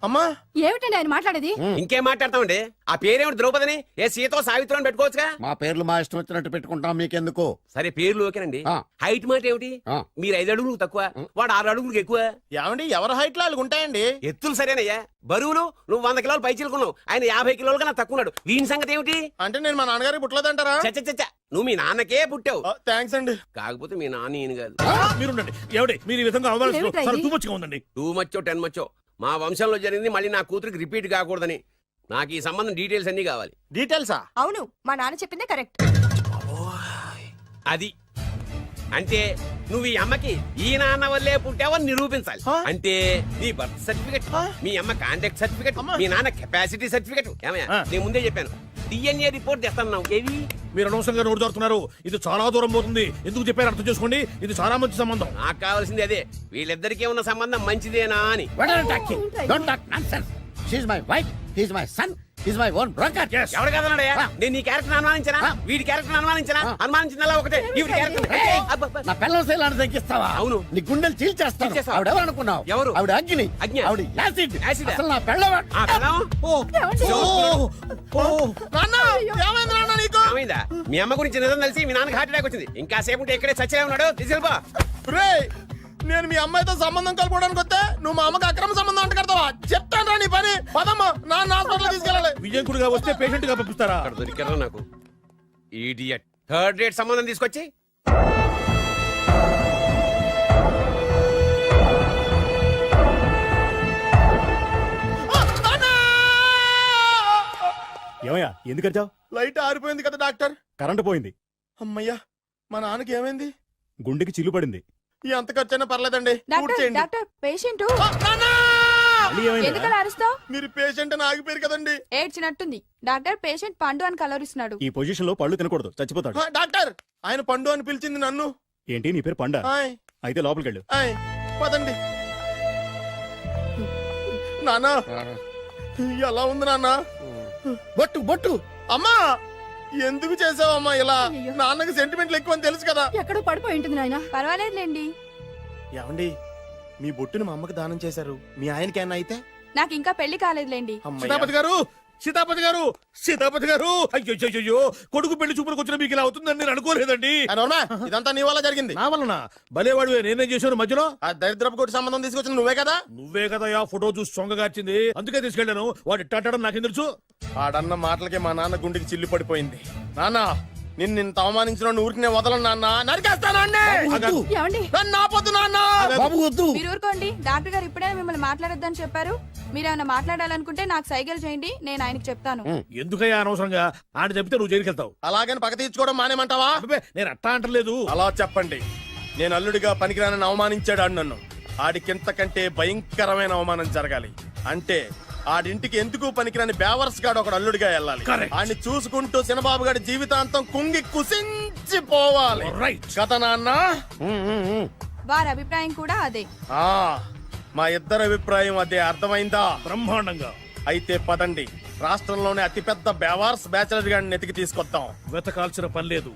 అమ్మా ఏమిటండి ఆయన మాట్లాడేది? ఇంకేం మాట్లాడతామండి? ఆ పేరేమిటి? ద్రౌపదిని ఏ సీతో సావిత్రం పెట్టుకోవచ్చుగా. మా పేర్లు మా ఇష్టం వచ్చినట్టు పెట్టుకుంటాం, మీకెందుకు? సరే, పేర్లు ఓకేనండి. ఆ. హైట్ మాట ఏమిటి? ఆ. మీరు 5 అడుగులు తక్కువ, వాడు 6 అడుగులకు ఎక్కువ. ఏమండి ఎవరి హైట్ లో వాళ్ళకి ఉంటాయండి. ఎత్తులు సరేనయ్యా. బరువులు నువ్వు 100 కిలోలు పైచిలుకున్నావు, ఆయన 50 కిలోలు కన్నా తక్కువ ఉన్నాడు. వీని సంగతి ఏమిటి? అంటే నేను మా నాన్నగారికి పుట్టలేదంటారా? చచ్చ, నువ్వు మీ నాన్నకే పుట్టావు. థ్యాంక్స్ అండి. కాకపోతే మీ నాన్న ఈయన కాదు. మీరుండండి. ఏమిటి మీరు ఈ విధంగా అవమానిస్తున్నారు? ఏమిటా చాలా ఇది? తూపచ్చిగా ఉందండి. 2 మచ్చో 10 మచ్చో మా వంశంలో జరిగింది మళ్ళీ నా కూతురికి రిపీట్ కాకూడదని నాకు ఈ సంబంధం డీటెయిల్స్ అన్ని కావాలి. డీటెయిల్సా? అవును, మా నాన్న చెప్పిందే కరెక్ట్. అది అంటే నువ్వు ఈ అమ్మకి ఈ నాన్న వల్లే పుట్టావని నిరూపించాలి. అంటే నీ బర్త్ సర్టిఫికెట్, మీ అమ్మ కాంటాక్ట్ సర్టిఫికెట్, మీ నాన్న కెపాసిటీ సర్టిఫికెట్. ఏమయ్యా, నేను ముందే చెప్పాను DNA రిపోర్ట్ తెస్తాను. ఏవి మీరు అనవసరంగా నోరు జారుతున్నారు. ఇది చాలా దూరం పోతుంది. ఎందుకు చెప్పారు అర్థం చేసుకోండి. ఇది చాలా మంచి సంబంధం. నాకు కావాల్సింది అదే, వీళ్ళిద్దరికీ ఉన్న సంబంధం మంచిదేనా అని. Don't talk nonsense. She's my wife, he's my son, he's my own broker. ఎవరు కదన్నాడయ్యా? నేను నీ క్యారెక్టర్ అనుమానించనా? వీడి క్యారెక్టర్ అనుమానించనా? అనుమానించిందల్లా ఒకటే. వీడి క్యారెక్టర్ నా పిల్లల శైలాన్ని తగ్గిస్తావా? అవును. నీ గుండెలు చీల్చేస్తాను. చీల్చేస్తావా? ఆవిడ ఎవరు అనుకున్నావు? ఎవరు? ఆవిడ అగ్ని. అగ్ని? ఆవిడ యాసిడ్. యాసిడ్? అసలు నా పిల్లవాడు. ఆ పిల్లం? నాన్న ఏమైంది నాన్న నీకు? ఏమైందా మీ అమ్మ గురించి నిజం తెలిసి మీ నాన్నకి హార్ట్ అటాక్ వచ్చింది ఇంకా సేపు ఉంటే ఇక్కడే చచ్చే ఉన్నాడు తీసుకెళ్ళిపో రేయ్ నేను మీ అమ్మాయితో సంబంధం కలుపుకోవడానికి వస్తే నువ్వు మా అమ్మకి అక్రమ సంబంధం అంట కడతావా చెప్తాను రా నీ పని పదమ్మా నాన్న హాస్పిటల్ తీసుకెళ్ళాలి విజయకుడిగా వస్తే పేషెంట్ గా పంపిస్తారా అక్కడ దొరికారా నాకు ఈడియట్ థర్డ్ రేట్ సంబంధం తీసుకొచ్చి ఏమయ్యా ఎందుకు వచ్చావు లైట్ ఆరిపోయింది కదా డాక్టర్ కరెంటు పోయింది అమ్మయ్యా మా నాన్నకి ఏమైంది గుండెకి చిల్లు పడింది ఎంత ఖర్చైనా పర్లేదండి పూర్తి చేయండి. డాక్టర్ పేషెంట్ ఆ, నాన్నా! ఎందుకలా అరుస్తావు మీరు పేషెంట్ అని ఆగిపోయారు కదండి ఏడ్చినట్టుంది డాక్టర్ పేషెంట్ పండు అని కలవరిస్తున్నాడు ఈ పొజిషన్ లో పళ్ళు తినకూడదు చచ్చిపోతాడు డాక్టర్ ఆయన పండు అని పిలిచింది నన్ను ఏంటి నీ పేరు పండ అయితే లోపలికి వెళ్ళు పదండి నాన్న ఎలా ఉంది నాన్న బొట్టు బొట్టు అమ్మా ఎందుకు చేసావమ్మా ఇలా నాన్నకి సెంటిమెంట్లు ఎక్కువ అని తెలుసు కదా ఎక్కడో పడిపోయి ఉంటుంది నాయన. పర్వాలేదులేండి ఏమండి మీ బొట్టుని మా అమ్మకి దానం చేశారు మీ ఆయనకి ఏమన్నా అయితే నాకు ఇంకా పెళ్లి కాలేదులేండి సీతాపతి గారు సీతాపతి గారు సీతాపతి గారు అయ్యో కొడుకు పెళ్లి చూపులకు వచ్చిన మీకు ఇలా అవుతుందని నేను అనుకోలేదండి ఇదంతా నీ వల్ల జరిగింది నా వలన భలేవాడు నేనేం చేశాను మధ్యలో ఆ దరిద్రపు కొట్టి సంబంధం తీసుకొచ్చిన నువ్వే కదా నువ్వే కదా ఆ ఫోటో చూసి సొంగగార్చింది అందుకే తీసుకెళ్ళాను వాడు ఇట్టాడడం నాకేం తెలుసు ఆడన్న మాటలకే మా నాన్న గుండెకి చిల్లు పడిపోయింది నాన్న నిన్ను ఇంత అవమానించిన ఊరికి నేను వదలను నాన్న నరికేస్తానండి ఏమండి నన్ను ఆపొద్దు నాన్న మీరు ఊరుకోండి డాక్టర్ గారు ఇప్పుడే మిమ్మల్ని మాట్లాడొద్దని చెప్పారు మీరేమైనా మాట్లాడాలనుకుంటే నాకు సైగలు చేయండి నేను ఆయనకి చెప్తాను ఎందుకయ్యా అనవసరంగా ఆయన చెప్తే నువ్వు జైలుకి వెళ్తావు అలాగని పక్క తీర్చుకోవడం మానేమంటావా అబ్బే, నేను అట్టా అంటలేదు అలా చెప్పండి నేను అల్లుడిగా పనికిరానని అవమానించాడు ఆడు నన్ను ఆడికింతకంటే భయంకరమైన అవమానం జరగాలి అంటే ఆడింటికి ఎందుకు పనికిరాని బేవర్స్ గాడు ఒకడు అల్లుడిగా వెళ్ళాలి Correct. ఆడిని చూసుకుంటూ చిన్నబాబు గారి జీవితాంతం కుంగి కుసించిపోవాలి Right. కదా నాన్న వారి అభిప్రాయం కూడా అదే ఆ మా ఇద్దరి అభిప్రాయం అదే అర్థమైందా బ్రహ్మాండంగా అయితే పదండి రాష్ట్రంలోనే అతిపెద్ద బేవార్స్ బ్యాచిలర్ గాడిని ఎతికి తీసుకొద్దాం వెతకాల్సిన పని లేదు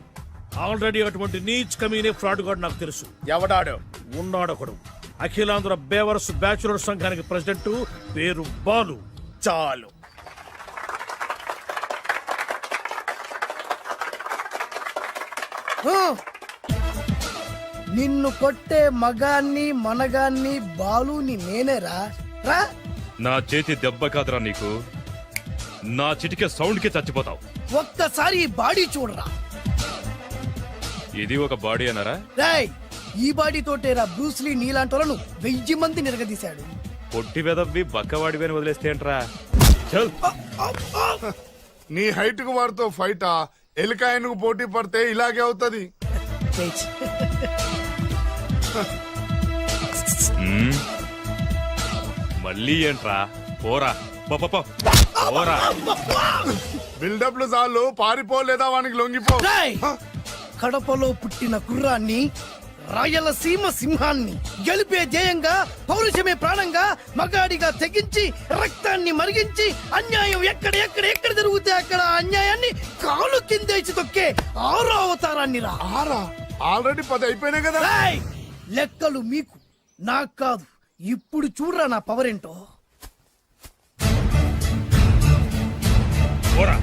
ఆల్రెడీ అటువంటి నీచ్ కమీనే ఫ్రాడ్ గాడు నాకు తెలుసు ఎవడాడు ఉన్నాడొకడు అఖిలాంధ్ర బేవర్స్ బ్యాచులర్ సంఘానికి ప్రెసిడెంట్ పేరు బాలు చాలు నిన్ను కొట్టే మగాన్ని మనగాన్ని బాలుని నేనేరా రా నా చేతి దెబ్బ కాదురా నీకు నా చిటికే సౌండ్ కి చచ్చిపోతావు ఒక్కసారి ఈ బాడీ చూడరా ఇది ఒక బాడీ అన్నారా రేయ్ ఈ బాడీ తోటేరా బ్రూస్లీ నీలాంటి వాళ్ళను 1000 మంది నిరగదీశాడు పొట్టి వెదవ్వి బక్కవాడి అని వదిలేస్తే ఏంట్రా నీ హైట్ కు వారితో ఫైటా ఎలికాయనకు పోటీ పడితే ఇలాగే అవుతది మళ్ళీ ఏంట్రా పోరా పోరా బిల్డప్లు చాలు పారిపోలేదా వానికి లొంగిపో రేయ్ కడపలో పుట్టిన కుర్రాన్ని రాయలసీమ సింహాన్ని గెలిపే ధ్యేయంగా పౌరుషమే ప్రాణంగా మగాడిగా తెగించి రక్తాన్ని మరిగించి అన్యాయం ఎక్కడ జరుగుతే అక్కడ అన్యాయాన్ని కాలు కిందేసి తొక్కే 6వ అవతారాన్ని రా ఆల్రెడీ 10 అయిపోయినాయి కదా రేయ్! లెక్కలు మీకు నాకు కాదు ఇప్పుడు చూడరా నా పవర్ ఏంటో పోరా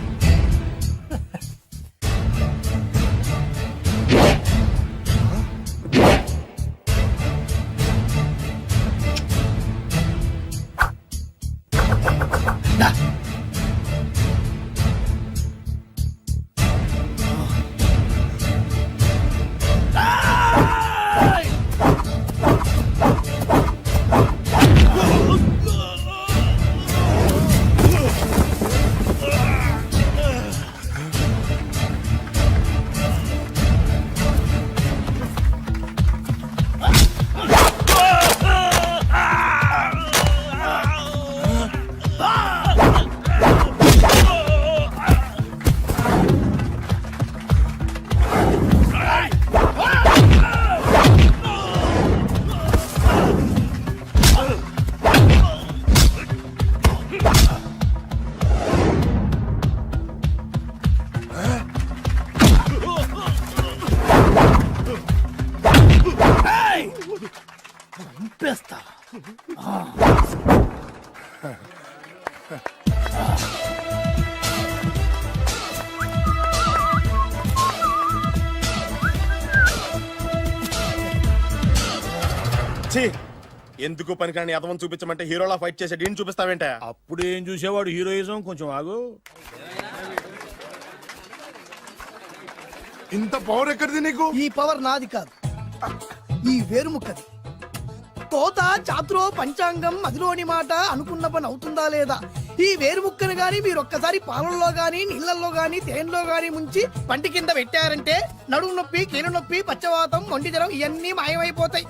చంపేస్తా ఎందుకు పనికిరాని అదవం చూపించమంటే హీరోలా ఫైట్ చేసే డీన్ చూపిస్తావేంట? అప్పుడు ఏం చూసేవాడు హీరోయిజం, కొంచెం ఆగు. ఇంత పవర్ ఎక్కడిది నీకు? ఈ పవర్ నాది కాదు, ఈ వేరుముక్కది. తోత చాతురో పంచాంగం మదిలోని మాట అనుకున్న పని అవుతుందా లేదా? ఈ వేరుముక్కను గాని మీరు ఒక్కసారి పాలల్లో గాని నీళ్ళల్లో గాని తేనెలో గాని ముంచి పంటి కింద పెట్టారంటే నడుము నొప్పి, కీలు నొప్పి, పచ్చవాతం, మొండి జ్వరం ఇవన్నీ మాయమైపోతాయి.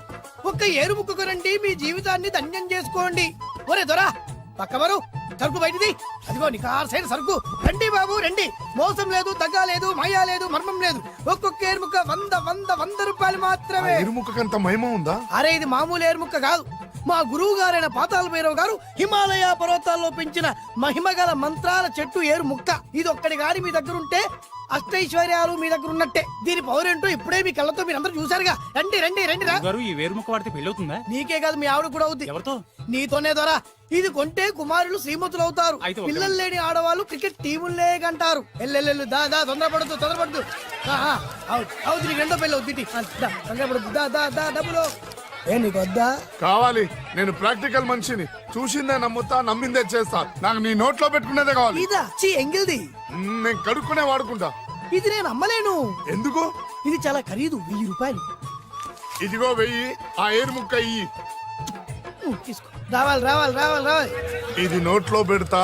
ఒక్క ఏరుముక్కకు రండి, మీ జీవితాన్ని ధన్యం చేసుకోండి. ఒరే దొరా పక్కవరు, సరుకు బయటిది. అదిగో నికార్సైన సరుకు. రండి బాబు రండి, మోసం లేదు, దగ్గ లేదు, మాయా లేదు, మర్మం లేదు. ఒక్కొక్క ఏరుముక్క 100 రూపాయలు మాత్రమే. ఎరుముకంత మహిమ ఉందా? అరే ఇది మామూలు ఏరుముక్క కాదు, మా గురువు గారైన పాతాళ భైరవ్ గారు హిమాలయ పర్వతాల్లో పెంచిన మహిమగల మంత్రాల చెట్టు ఏరు ముక్క. ఇది ఒక్కడి గాని మీ దగ్గర ఉంటే అష్టైశ్వర్యాలు మీ దగ్గర ఉన్నట్టే. దీని పవర్ ఏంటో ఇప్పుడే మీ కళ్ళతో మీరు అందరూ చూసారుగా. రండి రండి రండి రా. గారు ఈ వేరుముక్క వాడితే పెళ్లి అవుతుందా? నీకే కాదు మీ ఆవిడ కూడా అవుద్ది. ఎవరితో? నీతోనే ద్వారా. ఇది కొంటే కుమారులు శ్రీమంతులు అవుతారు. అయితే ఓకే. పిల్లలు లేని ఆడవాళ్ళు క్రికెట్ టీములే కంటారు. ఎల్లెల్లు దా దా, తొందరపడద్దు తొందరపడద్దు. అవుతుంది నీకు రెండో పెళ్ళి అవుద్ది. తొందరపడద్దు, దా దా దా, డబ్బులు ఏ నీకు వద్దా? కావాలి. నేను ప్రాక్టికల్ మనిషిని, చూసిందే నమ్ముతా, నమ్మిందే చేస్తా. నాకు నీ నోట్లో పెట్టుకునేదే కావాలి. ఇదా చీ ఎంగిల్ది. నేను కడుక్కునే వాడుకుంటా. ఇది నేను అమ్మలేను. ఎందుకు? ఇది చాలా ఖరీదు, 1000 రూపాయలు. ఇదిగో 1000, ఆ ఏరుముక్క ఇయ్యి. తీసుకో. రావాలి రావాలి రావాలి రావాలి. ఇది నోట్లో పెడతా,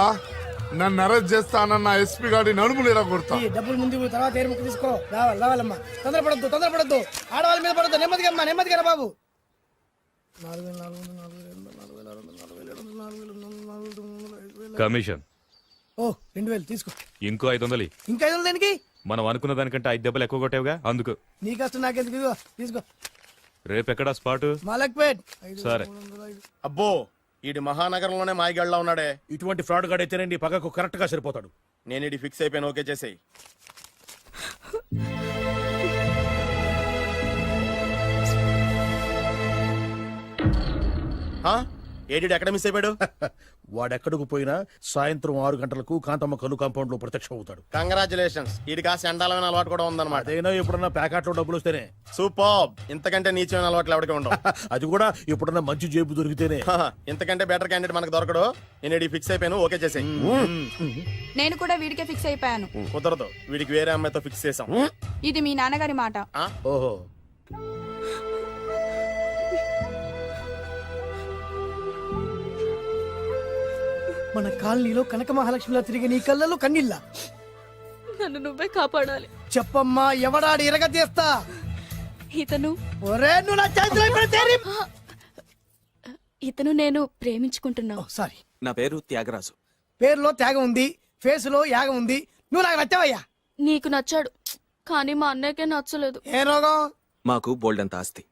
నన్ను అరెస్ట్ చేస్తానన్న ఎస్పీ గారి నడుములు ఇలా కొడతా. ఈ డబ్బులు ముందు తర్వాత ఏరుముక్క తీసుకో. రావాలి రావాలమ్మా, తొందరపడద్దు తొందరపడద్దు. ఆడవాళ్ళ మీద పడద్దు, నెమ్మదిగా అమ్మా, నెమ్మదిగా బాబు. కమిషన్ ఓ 2000 తీసుకో. ఇంకో 500. ఇంకా 500 దేనికి? మనం అనుకున్న దానికంటే 5 దెబ్బలు ఎక్కువ కొట్టేవుగా, అందుకు. నీ కష్టం నాకెందుకు? ఇదిగో తీసుకో. రేపెక్కడా స్పాట్? మలక్పేట్. సరే. అబ్బో, ఈడి మహానగరంలోనే మాయగాళ్ళ ఉన్నాడే. ఇటువంటి ఫ్రాడ్ గాడు అయితేనండి పగకు కరెక్ట్ గా సరిపోతాడు. నేను ఇది ఫిక్స్ అయిపోయాను, ఓకే చేసేయి. ఏడి ఎక్కడ మిస్ అయిపోయాడు? వాడెక్కడికి పోయినా సాయంత్రం 6 గంటలకు కాంతమ్మ కలు కాంపౌండ్ లో ప్రత్యక్షం అవుతాడు. కంగ్రాచులేషన్స్, ఈడి కాస్త ఎండాలమైన అలవాటు కూడా ఉందన్నమాట. అదైనా ఎప్పుడన్నా ప్యాకెట్లో డబ్బులు వస్తేనే. సూపర్, ఇంతకంటే నీచమైన అలవాట్లు ఎవరికి ఉండవు. అది కూడా ఎప్పుడన్నా మంచి జేబు దొరికితేనే. ఇంతకంటే బెటర్ క్యాండిడేట్ మనకు దొరకడు. నేను ఇది ఫిక్స్ అయిపోయాను, ఓకే చేసేయి. నేను కూడా వీడికే ఫిక్స్ అయిపోయాను. కుదరదు, వీడికి వేరే అమ్మాయితో ఫిక్స్ చేసాం. ఇది మీ నాన్నగారి మాట. ఓహో, మన కాలనీలో కనక మహాలక్ష్మిలా తిరిగి నీ కళ్ళలో కన్నీళ్ళ. నన్ను నువ్వే కాపాడాలి. చెప్పమ్మా, ఎవడాడి ఎరగ తీస్తా. ఇతను ఒరే నువ్వు నా చేతిలో ఇప్పుడు తేరి. ఇతను నేను ప్రేమించుకుంటున్నావు. సారీ, నా పేరు త్యాగరాజు. పేరులో త్యాగం ఉంది, ఫేస్ లో యాగం ఉంది. నువ్వు నాకు నచ్చావయ్యా. నీకు నచ్చాడు, కానీ మా అన్నయ్యకే నచ్చలేదు. ఏ రోగం? మాకు బోల్డ్ అంత ఆస్తి.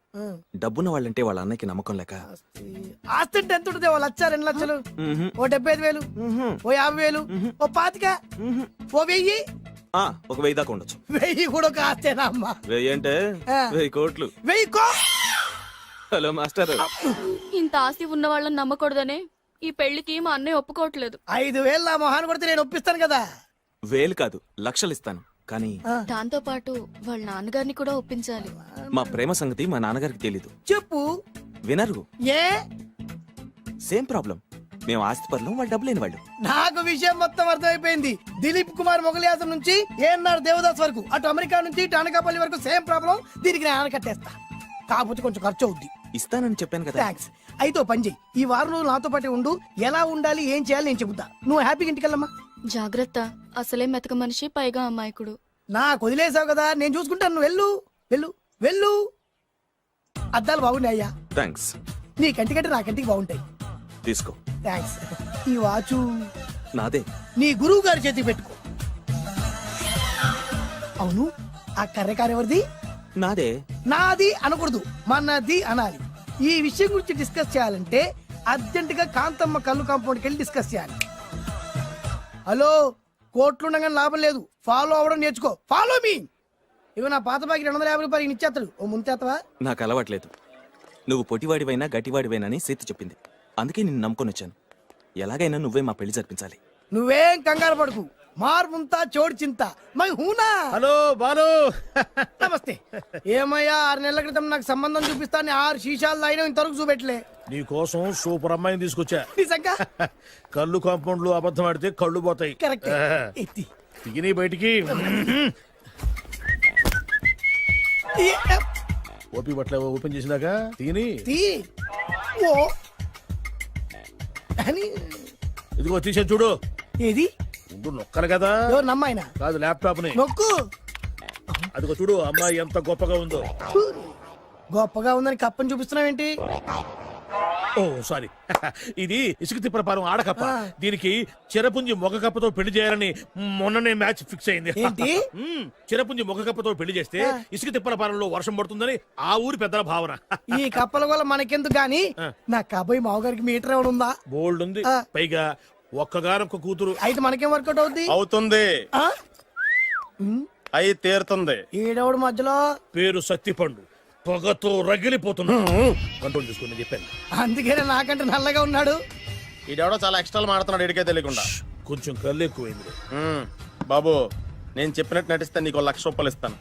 డబ్బున్న వాళ్ళంటే వాళ్ళ అన్నయ్యకి నమ్మకం లేక. ఆస్తి అంటే ఎంత ఉంటుంది? 1,00,000 2 లక్షలు, ఓ 75,000, ఓ 50,000, ఓ 25,000, ఓ 1000. ఒక 1000 దాకా ఉండొచ్చు. 1000 కూడా ఒక ఆస్తేనా అమ్మా? 1000 అంటే ఆ. 1000 కోట్లు. 1000 హలో మాస్టర్. ఇంత ఆస్తి ఉన్న వాళ్ళని నమ్మకూడదనే ఈ పెళ్లికి మా అన్నయ్య ఒప్పుకోవట్లేదు. 5,000 నా మొహాన్ని కొడితే నేను ఒప్పిస్తాను కదా. 1000 కాదు, లక్షలు ఇస్తాను. కానీ దాంతో పాటు వాళ్ళ నాన్నగారిని కూడా ఒప్పించాలి. మా ప్రేమ సంగతి మా నాన్నగారికి తెలీదు. చెప్పు. వినరు. ఏ? Same problem. మేము ఆస్తి పరులు, వాళ్ళు డబ్బు లేని వాళ్ళు. నాకు విషయం మొత్తం అర్థమైపోయింది. దిలీప్ కుమార్ మొగలియాసం నుంచి ఏఎన్ఆర్ దేవదాస్ వరకు, అటు అమెరికా నుంచి ఇటు అనకాపల్లి వరకు సేమ్ ప్రాబ్లం. దీనికి నేను ఆనకట్టేస్తా, కాకపోతే కొంచెం ఖర్చు అవుద్ది. ఇస్తానని చెప్పాను కదా. థ్యాంక్స్. అయితే ఓ పని చెయ్యి, ఈ వారం రోజులు నాతో పాటే ఉండు. ఎలా ఉండాలి, ఏం చేయాలి నేను చెబుతా. నువ్వు హ్యాపీగా ఇంటికెళ్ళమ్మా. జాగ్రత్త, అసలే మెతక మనిషి, పైగా అమాయకుడు. నాకు వదిలేసావు కదా, నేను చూసుకుంటాను. నువ్వు వెళ్ళు వెళ్ళు వెళ్ళు. అద్దాలు బాగున్నాయి అయ్యా. థ్యాంక్స్. నీ కంటికంటే నా కంటికి బాగుంటాయి. తీసుకో. థ్యాంక్స్. ఈ వాచు నాదే. నీ గురువు గారి చేతికి పెట్టుకో. అవును, ఆ కర్రెకారు ఎవరిది? నాదే. నాది అనకూడదు, మనది అనాలి. ఈ విషయం గురించి డిస్కస్ చేయాలంటే అర్జెంట్ గా కాంతమ్మ కళ్ళు కాంపౌండ్కి వెళ్ళి డిస్కస్ చేయాలి. హలో, కోట్లుండగానే లాభం లేదు. ఫాలో అవ్వడం నేర్చుకో. Follow me. ఇవి నా పాత బాకి 250 రూపాయలు ఇచ్చేస్తాడు. ఓ ముంతేత్తవా? నాకు అలవాట్లేదు. నువ్వు పొటివాడివైనా గట్టివాడివైనా అని సేతు చెప్పింది. అందుకే నిన్ను నమ్ముకొని వచ్చాను. ఎలాగైనా నువ్వే మా పెళ్లి జరిపించాలి. నువ్వేం కంగారు పడుకు, మార్ ముంతా చోడు చింత మై హూనా. హలో బాలు. నమస్తే. ఏమయ్యా 6 నెలల క్రితం నాకు సంబంధం చూపిస్తాను 6 శీషాలు అయినా ఇంతవరకు చూపెట్టలే. నీ కోసం సూపర్ అమ్మాయిని తీసుకొచ్చా. నిజంగా కళ్ళు కాంపౌండ్లు అబద్ధం ఆడితే కళ్ళు పోతాయి. కరెక్ట్. ఎత్తి తిని బయటికి ఓపి బట్ల ఓపెన్ చేసినాక తిని తీ. ఓ అని ఇదిగో తీసే చూడు. ఏది ముందు నొక్కలు కదా. ఎవరు నమ్మాయినా కాదు ల్యాప్టాప్ ని నొక్కు. అదిగో చూడు అమ్మాయి ఎంత గొప్పగా ఉందో. గొప్పగా ఉందని కప్పని చూపిస్తున్నావేంటి? ఓ సారీ. ఇది ఇసుక తిప్పలపారం ఆడకప్ప. దీనికి చిరపుంజి మొగ కప్పతో పెళ్లి చేయాలని మొన్ననే మ్యాచ్ ఫిక్స్ అయింది. ఏంటి? చిరపుంజి మొగ కప్పతో పెళ్లి చేస్తే ఇసుక తిప్పలపారంలో వర్షం పడుతుందని ఆ ఊరి పెద్దల భావన. ఈ కప్పల వల్ల మనకెందుకు గాని నా కాబోయే మావగారికి మీటర్ ఎవడు ఉందా? బోల్డ్ ఉంది. పైగా ఒక్కగానొక్క కూతురు. అయితే మనకేం వర్కౌట్ అవుద్ది? అవుతుంది. ఆ? అయి తీరుతుంది. ఈడెవడు మధ్యలో? పేరు సత్తిపండు. పొగతో రగిలిపోతున్నా. కంట్రోల్ చేసుకోండి చెప్పాను. అందుకే నాకంటే నల్లగా ఉన్నాడు. ఈడెవడో చాలా ఎక్స్ట్రా మాడుతున్నాడు ఇడికే తెలియకుండా. కొంచెం కళ్ళు ఎక్కువైంది. బాబు నేను చెప్పినట్టు నటిస్తే నీకు 1,00,000 రూపాయలు ఇస్తాను.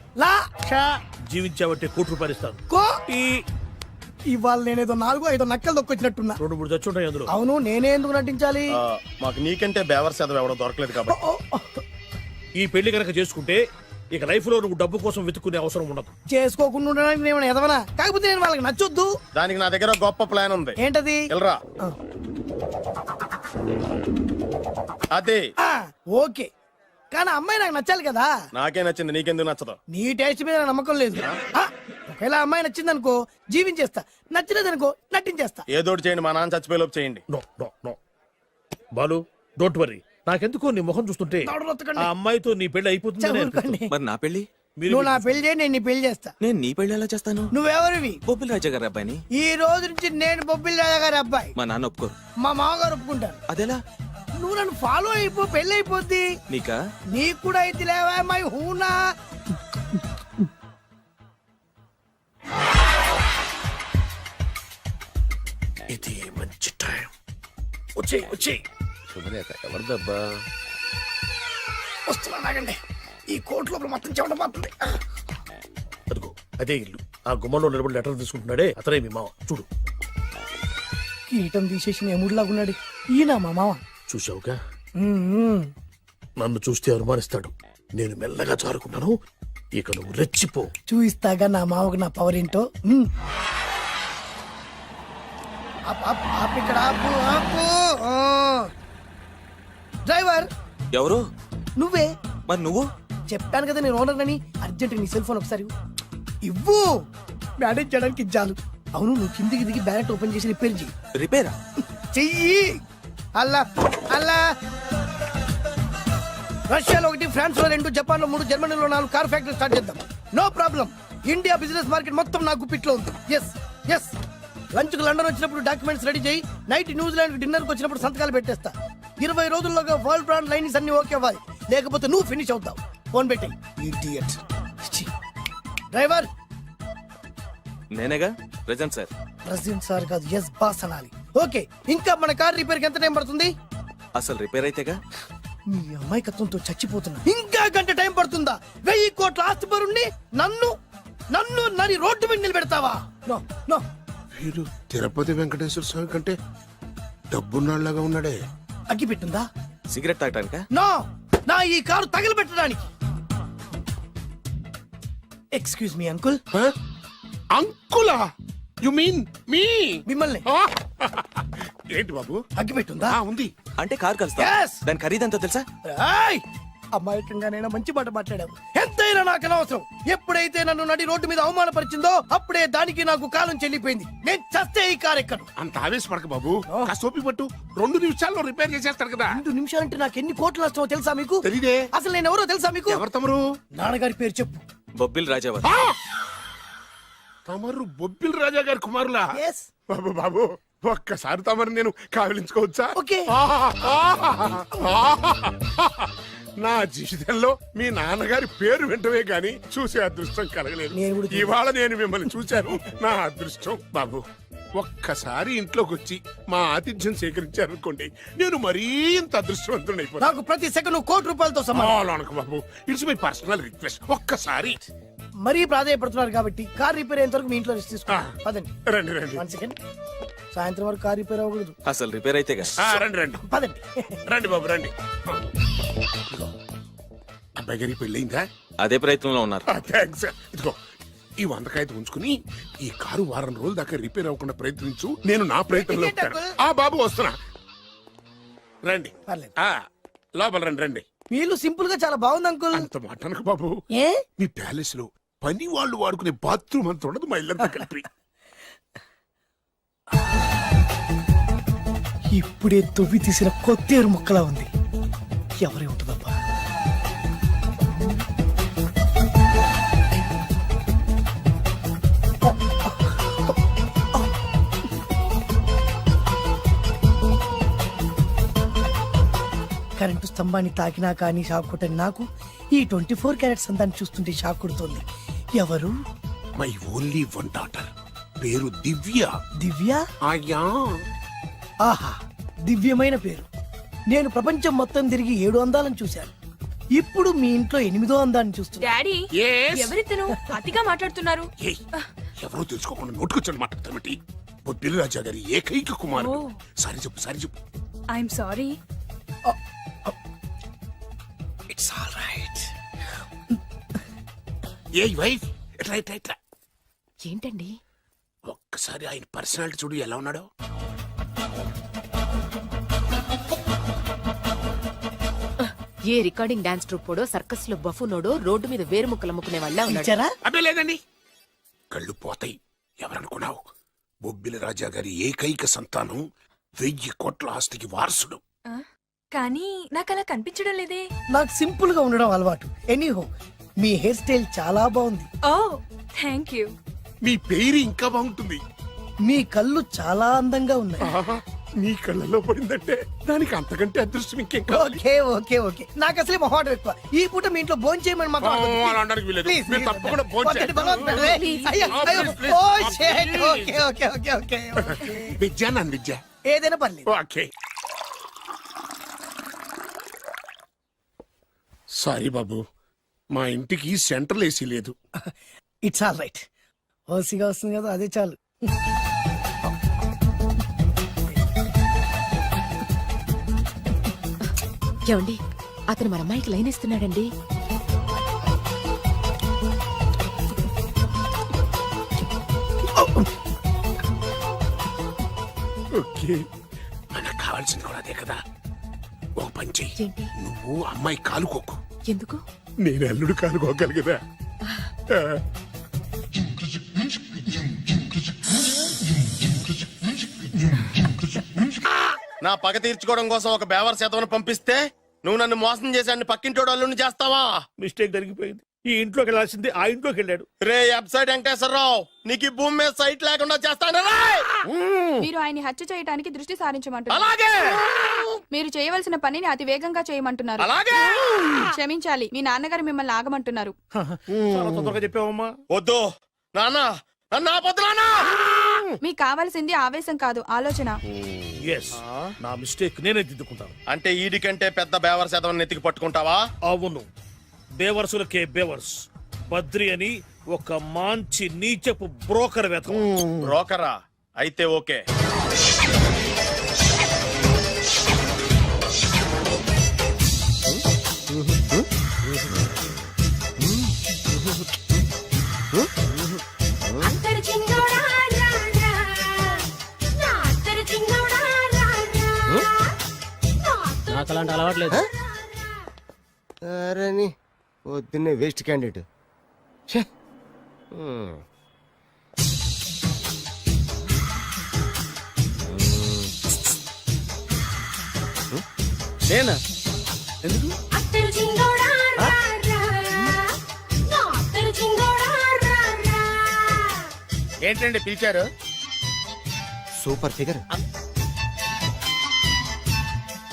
జీవించావంటే ₹1,00,000 ఇస్తాను. ఇవాళ నేనేదో 4-5 నక్కలు దొక్కొచ్చినట్టున్నా. 2-3 చచ్చుంటాయి అందులో. అవును నేనే ఎందుకు నటించాలి? మాకు నీకంటే బేవర్ చదువు ఎవడో దొరకలేదు కాబట్టి. ఈ పెళ్లి కనుక చేసుకుంటే ఇక లైఫ్ లో నువ్వు డబ్బు కోసం వెతుక్కునే అవసరం ఉండదు. చేసుకోకుండా ఉండడానికి నేను ఎదవనా? కాకపోతే నేను వాళ్ళకి నచ్చొద్దు. దానికి నా దగ్గర గొప్ప ప్లాన్ ఉంది. ఏంటది? వెళ్ళరా. అదే ఓకే కానీ అమ్మాయి నాకు నచ్చాలి కదా. నాకే నచ్చింది నీకెందుకు నచ్చదు? నీ టేస్ట్ మీద నాకు నమ్మకం లేదు. ఒకవేళ అమ్మాయి నచ్చింది అనుకో జీవించేస్తా, నచ్చలేదు అనుకో నటించేస్తా. ఏదోటి చేయండి, మా నాన్న చచ్చిపోయేలోపు చేయండి. No no no Balu don't worry. నాకెందుకో నీ ముఖం చూస్తుంటే ఆ అమ్మాయితో నీ పెళ్లి అయిపోతుంది. మరి నా పెళ్లి? నువ్వు నా పెళ్లి చేయి, నేను నీ పెళ్లి చేస్తా. నేను నీ పెళ్లి ఎలా చేస్తాను? నువ్వెవరివి? బొబ్బిలి రాజా గారి అబ్బాయిని. ఈ రోజు నుంచి నేను బొబ్బిలి రాజా గారి అబ్బాయి. మా నాన్న ఒప్పుకోరు. మా మామగారు ఒప్పుకుంటారు. అదెలా? నువ్వు నన్ను ఫాలో అయిపో, పెళ్లి అయిపోద్ది. నీకా? నీకు కూడా అయితే లేవా మై హూనా. ఇది మంచి టైం. వచ్చేయ్ వచ్చేయ్. శుభలేఖ ఎవరిదబ్బా? వస్తున్నా నాగండి. ఈ కోట్ లోపల మొత్తం చెమట పోతుంది. అదిగో అదే ఇల్లు. ఆ గుమ్మంలో నిలబడి లెటర్ తీసుకుంటున్నాడే అతనే మీ మామ. చూడు కీటం తీసేసిన ఎముడిలాగున్నాడు. ఈయన మా మామ. చూసావుగా? నన్ను చూస్తే అనుమానిస్తాడు. నేను మెల్లగా చారుకున్నాను. ఇక నువ్వు రెచ్చిపో. చూయిస్తాగా నా మామకు నా పవర్ ఏంటో. ఇక్కడ ఆపు ఆపు. డ్రైవర్ ఎవరు? నువ్వే. మరి నువ్వు? చెప్పాను కదా నేను ఓనర్ అని. అర్జెంట్ నీ సెల్ ఫోన్ ఒకసారి ఇవ్వు. మేనేజ్ చేయడానికి ఇచ్చాను. అవును నువ్వు కిందికి దిగి బ్యాలెట్ ఓపెన్ చేసి రిపేర్ చెయ్యి. రిపేరా? చెయ్యి. అల్లా అల్లా. రష్యాలో 1, ఫ్రాన్స్ లో 2, జపాన్ లో 3, జర్మనీలో 4 కార్ ఫ్యాక్టరీ స్టార్ట్ చేద్దాం. No problem. India business market మొత్తం నా గుప్పిట్లో ఉంది. Yes yes. లంచ్ కు లండన్ వచ్చినప్పుడు డాక్యుమెంట్స్ రెడీ చేయి. నైట్ న్యూజిలాండ్ డిన్నర్ కి వచ్చినప్పుడు సంతకాలు పెట్టేస్తా. 20 రోజుల్లోగా వరల్డ్ బ్రాండ్ లైన్స్ అన్ని ఓకే అవ్వాలి. లేకపోతే నువ్వు ఫినిష్ అవుతావు. ఫోన్ పెట్టి. ఇడియట్. డ్రైవర్ నేనేగా ప్రెజెంట్ సార్. ప్రెసిడెంట్ సార్ కాదు, ఎస్ బాస్ అనాలి. ఓకే ఇంకా మన కార్ రిపేర్ కి ఎంత టైం పడుతుంది? అసలు రిపేర్ అయితేగా. మీ అమాయకత్వంతో చచ్చిపోతున్నా. ఇంకా గంట టైం పడుతుందా? 1000 కోట్ల ఆస్తి పరుణ్ణి నన్ను నన్ను నరి రోడ్డు మీద నిలబెడతావా? No no. వీడు తిరుపతి వెంకటేశ్వర స్వామి కంటే డబ్బున్నాళ్లాగా ఉన్నాడే. అగ్గి పెట్టుందా? సిగరెట్ తాగటానికా? నో, నా ఈ కారు తగలబెట్టడానికి. Excuse me uncle. అంకులా? You mean me? మిమ్మల్ని. ఏంటి బాబు? అగ్గి పెట్టుందా? ఉంది. అంటే కార్ కలుస్తా. Yes. దాని ఖరీదంతా తెలుసా? ఏయ్! అమాయకంగానైనా మంచి మాట మాట్లాడావు. ఎంతైనా నాకు అనవసరం. ఎప్పుడైతే నన్ను నడి రోడ్డు మీద అవమానపరిచిందో అప్పుడే దానికి నాకు కాలం చెల్లిపోయింది. నేను చస్తే ఈ కారు ఎక్కను. అంత ఆవేశపడక బాబు. కాస్త ఓపిక పట్టు. 2 నిమిషాల్లో రిపేర్ చేసేస్తారు కదా. 2 నిమిషాలంటే నాకు ఎన్ని కోట్లు నష్టమో తెలుసా మీకు? తెలీదే. అసలు నేను ఎవరో తెలుసా మీకు? ఎవరు తమరు? నాన్నగారి పేరు చెప్పు. బొబ్బిల్ రాజావారు. తమరు బొబ్బిల్ రాజా గారి కుమారులా? Yes. బాబు బాబు ఒక్కసారి తమరు నేను కావలించుకోవచ్చా? ఓకే. నా జీవితంలో మీ నాన్నగారి పేరు వెంటనే గాని చూసే అదృష్టం కలగలేదు. ఇవాళ నేను మిమ్మల్ని చూశాను. నా అదృష్టం. బాబు ఒక్కసారి ఇంట్లోకి వచ్చి మా ఆతిథ్యం సేకరించారనుకోండి నేను మరీ ఇంత అదృష్టవంతుడైపోతాను. నాకు ప్రతి సెకండ్ ₹1,00,00,000 సమానం. బాబు ఇట్స్ మై పర్సనల్ రిక్వెస్ట్. ఒక్కసారి మరీ ప్రాధాయపడుతున్నారు కాబట్టి కార్ రిపేర్ అయ్యేంత వరకు మీ ఇంట్లో రెస్ట్ తీసుకో. ఆ. పదండి. రండి రండి. 1 సెకండ్. సాయంత్రం వరకు కార్ రిపేర్ అవ్వకూడదు. అసలు రిపేర్ అయితే రండి రండి పదండి. రండి బాబు రండి. అబ్బాయి గారి పెళ్ళయిందా? అదే ప్రయత్నంలో ఉన్నారు. థ్యాంక్స్. ఇదిగో ఈ 100 కాగితం ఉంచుకుని ఈ కారు వారం రోజుల దాకా రిపేర్ అవ్వకుండా ప్రయత్నించు. నేను నా ప్రయత్నంలో ఉంటాను. ఆ బాబు వస్తున్నా. రండి. పర్లేదు. లోపల రండి రండి. వీళ్ళు సింపుల్ గా చాలా బాగుంది అంకుల్. అంత మాట అనకు బాబు. ఏ మీ ప్యాలెస్ లో పని వాళ్ళు వాడుకునే బాత్రూమ్ అంత ఉండదు మా ఇల్లంతా కలిపి. ఇప్పుడే తొవ్వి తీసిన కొత్తేరు ముక్కలా ఉంది. ఎవరే ఉంటుందబ్బా. కరెంటు స్తంభాన్ని తాకినా కానీ షాక్ కొట్టని నాకు ఈ 24 క్యారెట్స్ అందాన్ని చూస్తుంటే షాక్ కొడుతోంది. ఎవరు? My only one daughter. పేరు దివ్య. దివ్య? ఆయా. ఆహా, దివ్యమైన పేరు. నేను ప్రపంచం మొత్తం తిరిగి 7 అందాలను చూశాను. ఇప్పుడు మీ ఇంట్లో 8వ అందాన్ని చూస్తున్నా. Daddy Yes? ఎవరితను అతిగా మాట్లాడుతున్నారు? ఏయ్, ఎవరో తెలుసుకోకుండా నోటుకొచ్చాడు మాట్లాడతామటి. బొబ్బిలి రాజా గారి ఏకైక కుమారుడు. సారీ చెప్పు సారీ చెప్పు. I'm sorry. It's all right. A wife ఎట్లా ఎట్లా ఎట్లా ఏంటండి? ఒక్కసారి ఆయన పర్సనాలిటీ చూడు ఎలా ఉన్నాడో. ఏ రికార్డింగ్ డాన్స్ ట్రూపోడో సర్కస్ లో బఫునోడో రోడ్డు మీద వేరు ముక్కలు అమ్ముకునే వాళ్ళ ఇచ్చారా? అబ్బే లేదండి. కళ్ళు పోతాయి. ఎవరనుకున్నావు? బొబ్బిలి రాజా గారి ఏకైక సంతానం 1000 కోట్ల ఆస్తికి వారసుడు. కానీ నాకు అలా కనిపించడం లేదే. నాకు సింపుల్ గా ఉండడం అలవాటు. ఎనీహో, మీ హెయిర్ స్టైల్ చాలా బాగుంది. ఓ థ్యాంక్ యూ. మీ పేరు ఇంకా బాగుంటుంది. మీ కళ్ళు చాలా అందంగా ఉన్నాయి. ఆహా, నీ కళ్ళలో పడిందంటే దానికి అంతకంటే అదృష్టం ఇంకేం కావాలి. Okay okay okay. నాకు అసలే మొహాటం ఎక్కువ. ఈ పూట మీ ఇంట్లో భోజనం చేయమని మాత్రం అడగొద్దు. అలా అనడానికి వీల్లేదు. Please, మీరు please. తప్పకుండా భోజనం వద్దండి, చేయండి. బలవంతం పెడదే. అయ్యో, అయ్యో. Please, ఓ, please. shit. Okay okay okay okay okay. Vidya నన్ను విద్య. ఏదైనా పర్లేదు. ఓకే. సారీ బాబు, మా ఇంటికి సెంట్రల్ ఏసీ లేదు. It's all right. ఓసిగా వస్తుంది కదా, అదే చాలు. ఏమండి, అతను మన అమ్మాయికి లైన్ ఇస్తున్నాడండి. ఓకే, మనకు కావాల్సింది కూడా అదే కదా. ఒక పని చెయ్యి. ఏంటి? నువ్వు అమ్మాయి కాలుకోకు. ఎందుకు? నేను అల్లుడు కాలుకోగలి కదా. నా పగ తీర్చుకోవడం కోసం ఒక బేవర్ శాతం పంపిస్తే నువ్వు నన్ను మోసం చేశాన్ని పక్కింటోడు అల్లుని చేస్తావా? మిస్టేక్ జరిగిపోయింది. ఈ ఇంట్లోకి వెళ్ళాల్సింది ఆ ఇంట్లోకి వెళ్ళాడు. రే వెబ్సైట్ వెంకటేశ్వరరావు, నీకు ఈ భూమి మీద సైట్ లేకుండా చేస్తాను. మీరు ఆయన్ని హత్య చేయడానికి దృష్టి సారించమంటున్నారు. అలాగే మీరు చేయవలసిన పనిని అతి వేగంగా చేయమంటున్నారు. అలాగే. క్షమించాలి, మీ నాన్నగారు మిమ్మల్ని ఆగమంటున్నారు. చాలా తొందరగా చెప్పావమ్మా. వద్దు నాన్న, నన్ను ఆపొద్దు నాన్న. మీకు కావాల్సింది ఆవేశం కాదు, ఆలోచన. ఎస్, నా మిస్టేక్ నేనే దిద్దుకుంటాను. అంటే ఈడి కంటే పెద్ద బేవర్ శాతం నెత్తికి పట్టుకుంటావా? అవును, బేవర్సులకే బేవర్స్. బద్రి అని ఒక మంచి నీచపు బ్రోకర్ వేతం. బ్రోకరా? అయితే ఓకే. నాకు అలాంటి అలవాట్లేదు. అరే పొద్దున్నే వేస్ట్ క్యాండిడేట్. నేనా? ఎందుకు? ఏంటండి పిలిచారు? Super figure.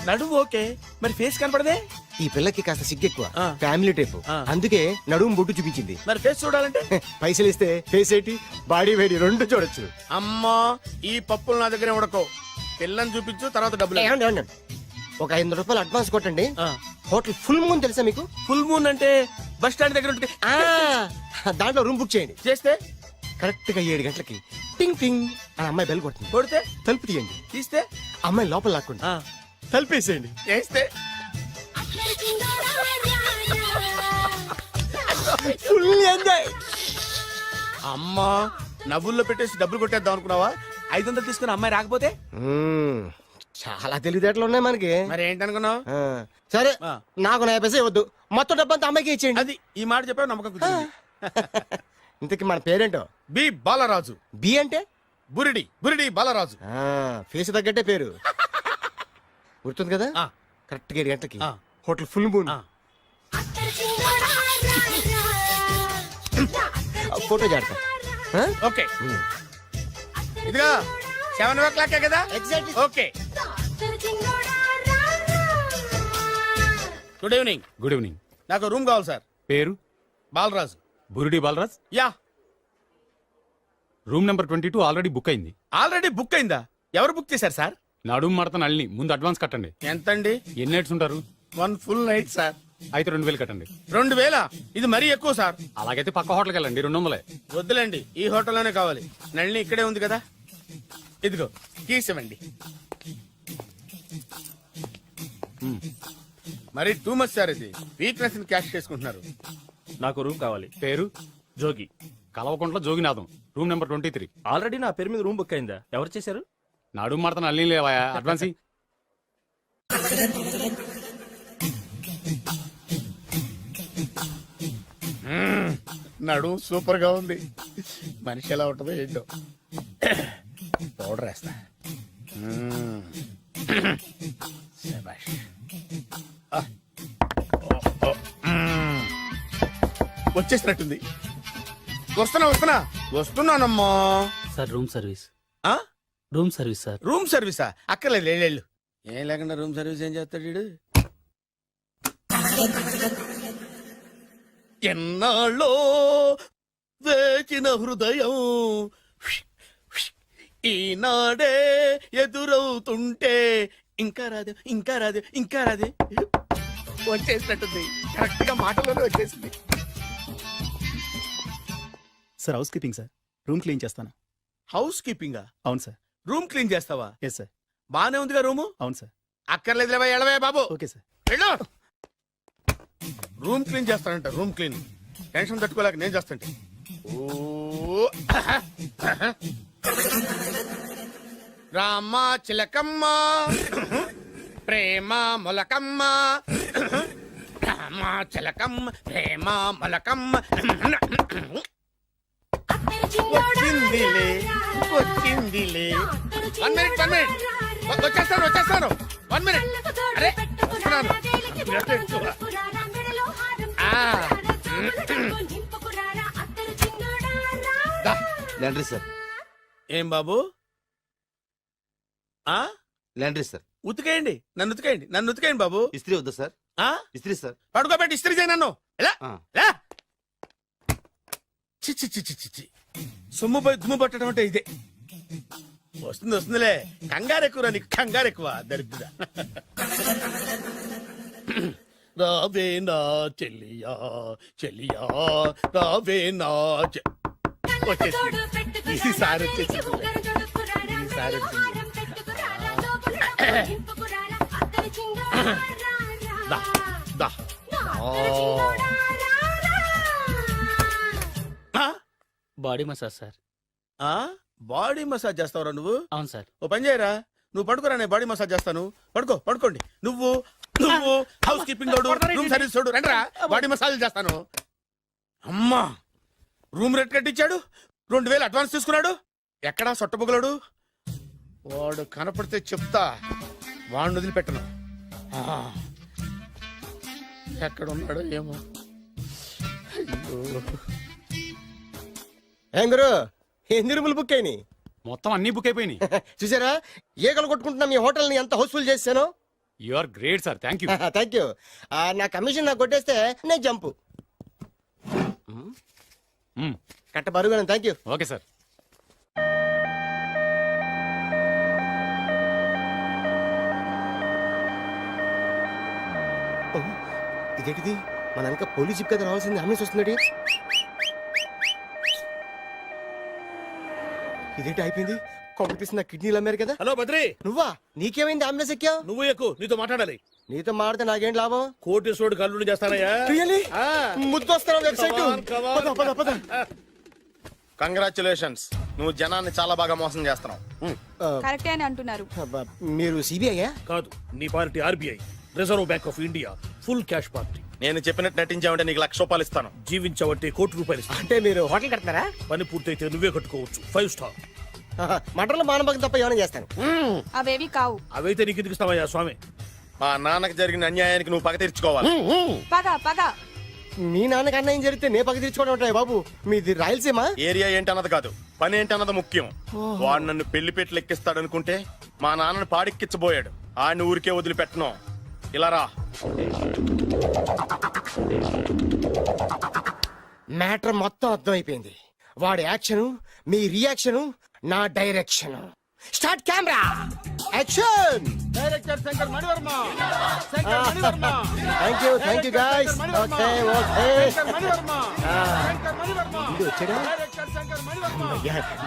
నడువు ఓకే, మరి ఫేస్ కనపడదే. ఈ పిల్లకి కాస్త సిగ్గెక్కువ ఆ. ఫ్యామిలీ టైప్ ఆ. అందుకే నడుము బొట్టు చూపించింది. మరి ఫేస్ చూడాలంటే పైసలు ఇస్తే ఫేస్ ఏంటి బాడీ వేడి రెండు చూడొచ్చు. అమ్మా ఈ పప్పులు నా దగ్గర ఉడకో పిల్లని చూపించు తర్వాత డబ్బులు ఏమండి, ఏమండి? ఒక 500 రూపాయలు అడ్వాన్స్ కొట్టండి. హోటల్ ఫుల్ మూన్ తెలుసా మీకు? ఫుల్ మూన్ అంటే బస్ స్టాండ్ దగ్గర ఉంటుంది ఆ, దాంట్లో రూమ్ బుక్ చేయండి. చేస్తే కరెక్ట్ గా 7 గంటలకి టింగ్ టింగ్ అని అమ్మాయి బెల్ కొడుతుంది. కొడితే తలుపు తీయండి. తీస్తే అమ్మాయి లోపల లాక్కుంది. తలుపేసేయండి. చేస్తే ఫుల్ ఎంజాయ్. అమ్మా నవ్వుల్లో పెట్టేసి డబ్బులు కొట్టేద్దాం అనుకున్నావా? 500 తీసుకుని అమ్మాయి రాకపోతే చాలా తెలివితేటలు ఉన్నాయి మనకి. మరి ఏంటనుకున్నావు? ఆ, సరే ఆ. నాకు 50 పైసే వద్దు, మొత్తం డబ్బంతా అమ్మాయికి ఇచ్చేయండి. అది ఈ మాట చెప్పావు నమ్మకం కుదిరింది. ఇంతకి మన పేరేంటో? బి బాలరాజు. బి అంటే బురిడి బురిడి బాలరాజు. ఫేస్ తగ్గట్టే పేరు గుర్తుంది కదా. ఆ. కరెక్ట్ గా 7 గంటలకి ఆ. Hotel full moon. ఆ. ఫోటో జాడతా. ఓకే ఇదిగా 7 కదా exactly. Okay. Good evening. Good evening. నాకు రూమ్ కావాలి సార్. పేరు? Balaraju. Burudi Balaraj. Yeah. Room number 22 already book అయింది. ఆల్రెడీ బుక్ అయిందా? ఎవరు బుక్ చేశారు సార్? నడుము మడత నళ్ళని ముందు అడ్వాన్స్ కట్టండి. ఎంతండి? ఎన్ని నైట్స్ ఉంటారు? 1 ఫుల్ నైట్ సార్. అయితే 2000 కట్టండి. 2000? ఇది మరీ ఎక్కువ సార్. అలాగైతే పక్క హోటల్కి వెళ్ళండి, 200. వద్దులేండి, ఈ హోటల్లోనే కావాలి. నళిని ఇక్కడే ఉంది కదా. ఇదిగో కీస్ ఇవ్వండి. మరి టూ మచ్ సార్, ఇది వీక్నెస్ క్యాష్ చేసుకుంటున్నారు. నాకు రూమ్ కావాలి. పేరు? Jogi. Kalavakuntla Joginatham. Room number 23. Already నా పేరు మీద రూమ్ బుక్ అయిందా? ఎవరు చేశారు? నడుము మడత నళ్ళని లేవా అడ్వాన్స్ ఇయ్యి. నడు సూపర్ గా ఉంది. మనిషి ఎలా ఉంటుందో ఏంటో. పౌడర్ వేస్తా. శభాష్. వచ్చేసినట్టుంది. వస్తున్నానమ్మా. Sir room service. ఆ? Room service sir. రూమ్ సర్వీసా? అక్కర్లేదు, లేళ్ళు. ఏం లేకుండా రూమ్ సర్వీస్ ఏం చేస్తాడు వీడు? ఎన్నాళ్ళో వేచిన హృదయం ఈనాడే ఎదురవుతుంటే ఇంకా రాదు, ఇంకా రాదు, ఇంకా రాదు. వచ్చేసినట్టుంది. కరెక్ట్ గా మాటలోనే వచ్చేసింది. Sir house keeping sir. Room clean చేస్తాను. హౌస్ కీపింగా? అవును సార్. రూమ్ క్లీన్ చేస్తావా? Yes sir. బానే ఉందిగా రూము. అవును సార్. అక్కర్లేదు, ఎడవే బాబు. Okay sir. వెళ్ళు. రూమ్ క్లీన్ చేస్తానంట. రూమ్ క్లీన్ టెన్షన్ తట్టుకోలేక నేను చేస్తాంటే. ఓ రామ చిలకమ్మ ప్రేమ మొలకమ్మ, రామ చిలకమ్మ ప్రేమ మొలకమ్మ. వచ్చిందిలే వచ్చిందిలే. 1 మినిట్ వచ్చేస్తాను. 1 మినిట్. అరే వస్తున్నాను. Laundry sir. ఏం బాబు? ఆ లాండ్రీ సార్. ఉతికేయండి, నన్ను ఉతికేయండి బాబు. ఇస్త్రీ వద్దా సార్? ఆ ఇస్త్రీ సార్. పడుకోబెట్టి ఇస్త్రీ చేయి నన్ను. ఎలా ఆ. ఎలా? చి చి చి చి చి చి. సొమ్ము పోయి దుమ్ము పట్టడం అంటే ఇదే. వస్తుందిలే. కంగారు ఎక్కువ, నీకు కంగారు ఎక్కువ. దరిద్రుడా. రావే నా చెల్లియా చెల్లియా రావే నా వచ్చేసింది. ఈసారి వచ్చేసింది. ఈసారి వచ్చింది. దా దా. Body massage sir. Body massage చేస్తావురా నువ్వు? అవును సార్. ఓ పని చేయరా, నువ్వు పడుకోరా, నేను బాడీ మసాజ్ చేస్తాను. పడుకోండి. నువ్వు హౌస్ కీపింగ్ తోడు, రూమ్ సర్వీస్ తోడు, రండిరా బాడీ మసాజ్ చేస్తాను. అమ్మా రూమ్ రేట్ కట్టించాడు, 2000 అడ్వాన్స్ తీసుకున్నాడు. ఎక్కడా సొట్టబుగలాడు? వాడు కనపడితే చెప్తా, వాడిని వదిలిపెట్టను. ఎక్కడ ఉన్నాడో ఏమో. ఏం గురు, ఎన్ని రూములు బుక్ అయినాయి? మొత్తం అన్ని బుక్ అయిపోయినాయి. చూసారా, ఈగలు కొట్టుకుంటున్నా మీ హోటల్ ని ఎంత హౌస్ఫుల్ చేశాను. You are great sir, thank you. Thank you. నా కమిషన్ నాకు కొట్టేస్తే నేను జంపు. కట్ట బరువు థ్యాంక్ యూ. Okay sir. ఇదేంటిది మన వెనక పోలీస్ జిప్ కదా రావాల్సింది, అంబులెన్స్ వస్తున్నాడు. ఇదేంటి అయిపోయింది, కొంపటిస్తున్న కిడ్నీలు అమ్మారు కదా. హలో బద్రి, నువ్వా? నీకేమైంది అంబులెన్స్ ఎక్కావు? నువ్వు ఎక్కువ నీతో మాట్లాడాలి. నీతో మాడితే నాకేం లాభం? కోటేశ్వరుడు కల్లుడు చేస్తానయ్యా. Really? ఆ. ముద్దొస్తారా website? Come on, come on. Congratulations, నువ్వు జనాన్ని చాలా బాగా మోసం చేస్తున్నావు. కరెక్టే అని అంటున్నారు. మీరు సిబిఐయా? కాదు, నీ party RBI, reserve bank of India, full cash party. నేను చెప్పినట్టు నటించావంటే నీకు ₹1,00,000 ఇస్తాను. జీవించబట్టి ₹1,00,00,000 ఇస్తాను. అంటే మీరు హోటల్ కడతారా? పని పూర్తయితే నువ్వే కట్టుకోవచ్చు 5 స్టార్. మటన్లో మానభంగం తప్ప ఏమైనా చేస్తాను. అవేవి కావు. అవైతే నీకు ఎందుకు ఇస్తావయ్యా స్వామి? మా నాన్నకి జరిగిన అన్యాయానికి నువ్వు పగ తీర్చుకోవాలి. పగ పగ. మీ నాన్నకి అన్యాయం జరిగితే నే పక్క తీర్చుకోవడం ఉంటాయి బాబు. మీది రాయలసీమ. ఏరియా ఏంటన్నది కాదు, పని ఏంటన్నది ముఖ్యం. వాడు నన్ను పెళ్లి పెట్లు ఎక్కిస్తాడు అనుకుంటే మా నాన్నను పాడెక్కించబోయాడు. ఆడిని ఊరికే వదిలిపెట్టను. ఇలా రా. మ్యాటర్ మొత్తం అర్థమైపోయింది. వాడి యాక్షన్, మీ రియాక్షన్, నా direction. Start camera, action. Director Shankar Mani Varma. Thank you guys. Okay okay.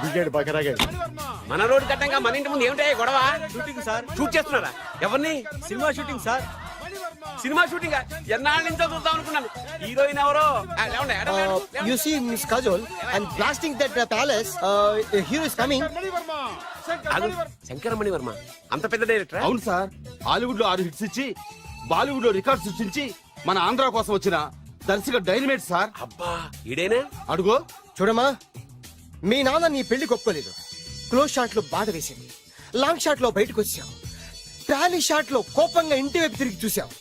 దిగాడు బాగా రాగాడు. మన రోడ్డు కట్టంగా మన ఇంటి ముందు ఏమిటాయి గొడవ? Shooting sir. షూట్ చేస్తున్నారా? ఎవరిని? Cinema shooting sir. Cinema shooting ఎన్నాళ్ళ నుంచో చూద్దాం అనుకున్నాను. హీరోయిన్ ఎవరో? You see Miss Kajol and blasting that palace. Hero is coming. Shankaramani Varma అంత పెద్ద డైరెక్టర్? అవును సార్, హాలీవుడ్ లో 6 హిట్స్ ఇచ్చి బాలీవుడ్ లో రికార్డ్ సృష్టించి మన ఆంధ్ర కోసం వచ్చిన దర్శక డైనమేట్ సార్. అబ్బా ఈడేనా? అడుగో. చూడమ్మా, మీ నాన్న నీ పెళ్లి ఒప్పుకోలేదు. క్లోజ్ షాట్ లో బాధ వేసింది, లాంగ్ షాట్ లో బయటకు వచ్చావు, ట్రాలీ షాట్ లో కోపంగా ఇంటి వైపు తిరిగి చూసావు.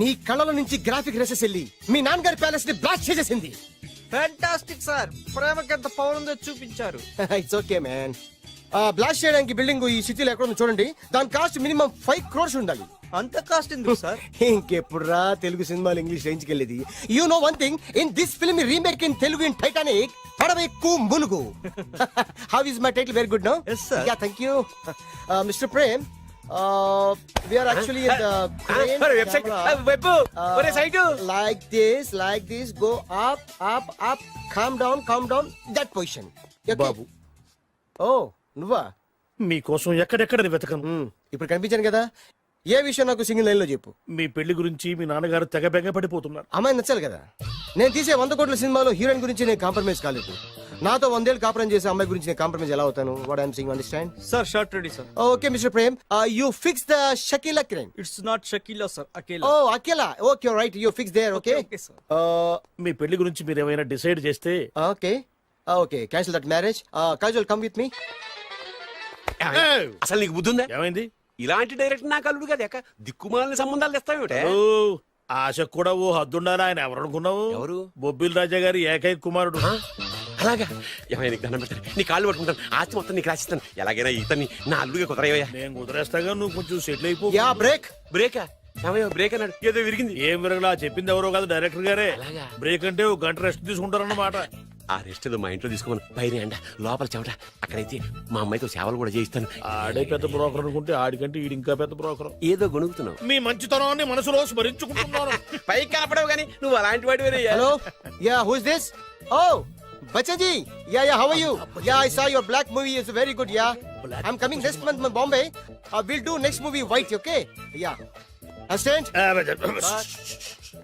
నీ కళ్ళల నుంచి గ్రాఫిక్ రెసెస్ వెళ్ళి మీ నాన్నగారి ప్యాలెస్ ని బ్లాస్ట్ చేసేసింది. ఫ్యాంటాస్టిక్ సార్, ప్రేమకి ఎంత పవర్ ఉందో చూపించారు. It's okay man. బ్లాస్ట్ చేయడానికి బిల్డింగ్ ఈ సిటీలో ఎక్కడ ఉందో చూడండి. దాని కాస్ట్ మినిమం 5 crores ఉండాలి. అంత కాస్ట్ ఎందుకు సార్? ఇంకెప్పుడు రా తెలుగు సినిమాలు ఇంగ్లీష్ రేంజ్ కి వెళ్ళేది. You know one thing, in this film remake in Telugu in Titanic, పడవెక్కు మునుగు. How is my title? Very good no. Yes, sir. Yeah thank you mister Prem. We are actually in the crane website camera. Web ఒరే site Like this, go up, calm down, that position. Okay? బాబు, Oh, నువ్వా? మీకోసం ఎక్కడెక్కడ వెతకను. ఇప్పుడు కనిపించాను కదా. ఏ విషయం నాకు single line లో చెప్పు. మీ పెళ్లి గురించి మీ నాన్నగారు తెగ బెంగ పడిపోతున్నారు. అమ్మాయి నచ్చాలి కదా. నేను తీసే 100 కోట్ల సినిమాలో హీరోయిన్ గురించి నేను కాంప్రమైజ్ కాలేదు. నాతో 100 ఏళ్ళు కాపురం చేసే అమ్మాయి గురించి నేను కాంప్రమైజ్ ఎలా అవుతాను? What I'm saying, understand? Sir shot ready sir. Okay mister Prem, you fix the Shakeela crime. It's not Shakeela sir, Akela. Oh Akela. Okay right, you fix there. Okay మీ పెళ్లి గురించి మీరు ఏమైనా డిసైడ్ చేస్తే okay cancel that marriage. Kajal come with me. అసలు నీకు బుద్ధి ఉందా? ఏమైంది? ఇలాంటి డైరెక్టర్ నాకు అల్లుడు కదా ఎక్క దిక్కుమాలని సంబంధాలు తెస్తావేమిటే? ఓ, ఆశకు కూడా ఓ హద్దుండాలి. ఆయన ఎవరు అనుకున్నావు? ఎవరు? బొబ్బిల్ రాజా గారి ఏకైక కుమారుడు. అలాగా? ఏమైనా నీకు దండం పెడతాను, నీ కాళ్ళు పట్టుకుంటాను, ఆస్తి మొత్తం నీకు రాసిస్తాను. ఎలాగైనా ఇతన్ని నా అల్లుడిగా కుదరయ్యా. నేను కుదిరేస్తాగా, నువ్వు కొంచెం సెటిల్ అయిపో. Yeah break. బ్రేకా? ఏమయ్యా బ్రేక్ అన్నాడు, ఏదో విరిగింది. ఏం విరగలా? చెప్పింది ఎవరో కాదు, డైరెక్టర్ గారే. అలాగా? బ్రేక్ అంటే ఒక గంట రెస్ట్ తీసుకుంటారన్నమాట. ఆ రెస్ట్ ఏదో మా ఇంట్లో తీసుకోమని, పైన ఎండ లోపల చెమట. అక్కడైతే మా అమ్మాయితో సేవలు కూడా చేయిస్తాను. ఆడే పెద్ద బ్రోకర్ అనుకుంటే ఆడికంటే ఈడు ఇంకా పెద్ద బ్రోకర్. ఏదో గొణుగుతున్నావు. మీ మంచితనాన్ని మనసులో స్మరించుకుంటున్నాను. పైకి కనపడవు కానీ నువ్వు అలాంటి వాడి. Hello, ya who is this? Oh Bachchan ji. Ya how are you? Ya I saw your Black movie is very good. Ya I am coming next month in Bombay. We'll do next movie white, okay? Yeah. Assistant?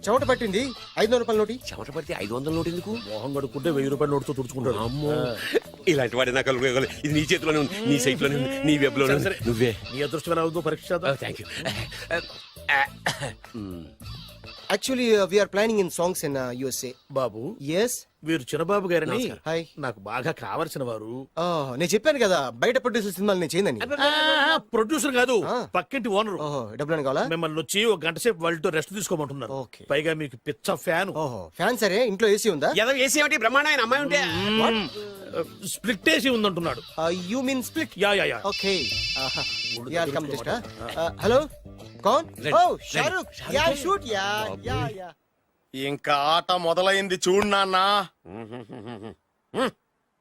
చెమట పట్టింది. 500 రూపాయల నోటి. చెమట పడితే 500 note ఎందుకు? మోహం కడుక్కుంటే 1000 రూపాయల నోటుతో తుడుచుకుంటాడు. అమ్మో, ఇలాంటి వాడి నాకు అల్లుడు. ఇది నీ చేతిలోనే ఉంది, నీ సైట్ లోనే ఉంది, నీ వెబ్ లోనే ఉంది. నువ్వే నీ అదృష్టం ఎలా ఉందో పరీక్ష చేద్దాం. Thank you. Actually, we are planning in songs in USA. Babu, Yes. వీరు చిన్నబాబు గారని హాయ్. నాకు బాగా కావలసిన వారు. నేను చెప్పాను కదా బయట ప్రొడ్యూసర్ సినిమాలు నేను చేయనని. ప్రొడ్యూసర్ కాదు, పక్కింటి ఓనర్. ఓహో, డబ్బులు కావాలా? మిమ్మల్ని వచ్చి ఒక గంట సేపు వాళ్ళతో రెస్ట్ తీసుకోమంటున్నారు. Okay. పైగా మీకు పిచ్చ ఫ్యాన్. ఓహో, ఫ్యాన్ సరే. ఇంట్లో ఏసీ ఉందా? ఏదో ఏసీ ఏమిటి, బ్రహ్మాండమైన అమ్మాయి ఉంటే. స్ప్లిట్ ఏసీ ఉందంటున్నాడు. You mean split? Yeah yeah yeah. Okay. Yeah come just. Hello కౌన్ Ready, oh ready. Shahrukh yeah shoot yeah yeah yeah ఇంకా ఆట మొదలైంది చూడు నాన్న.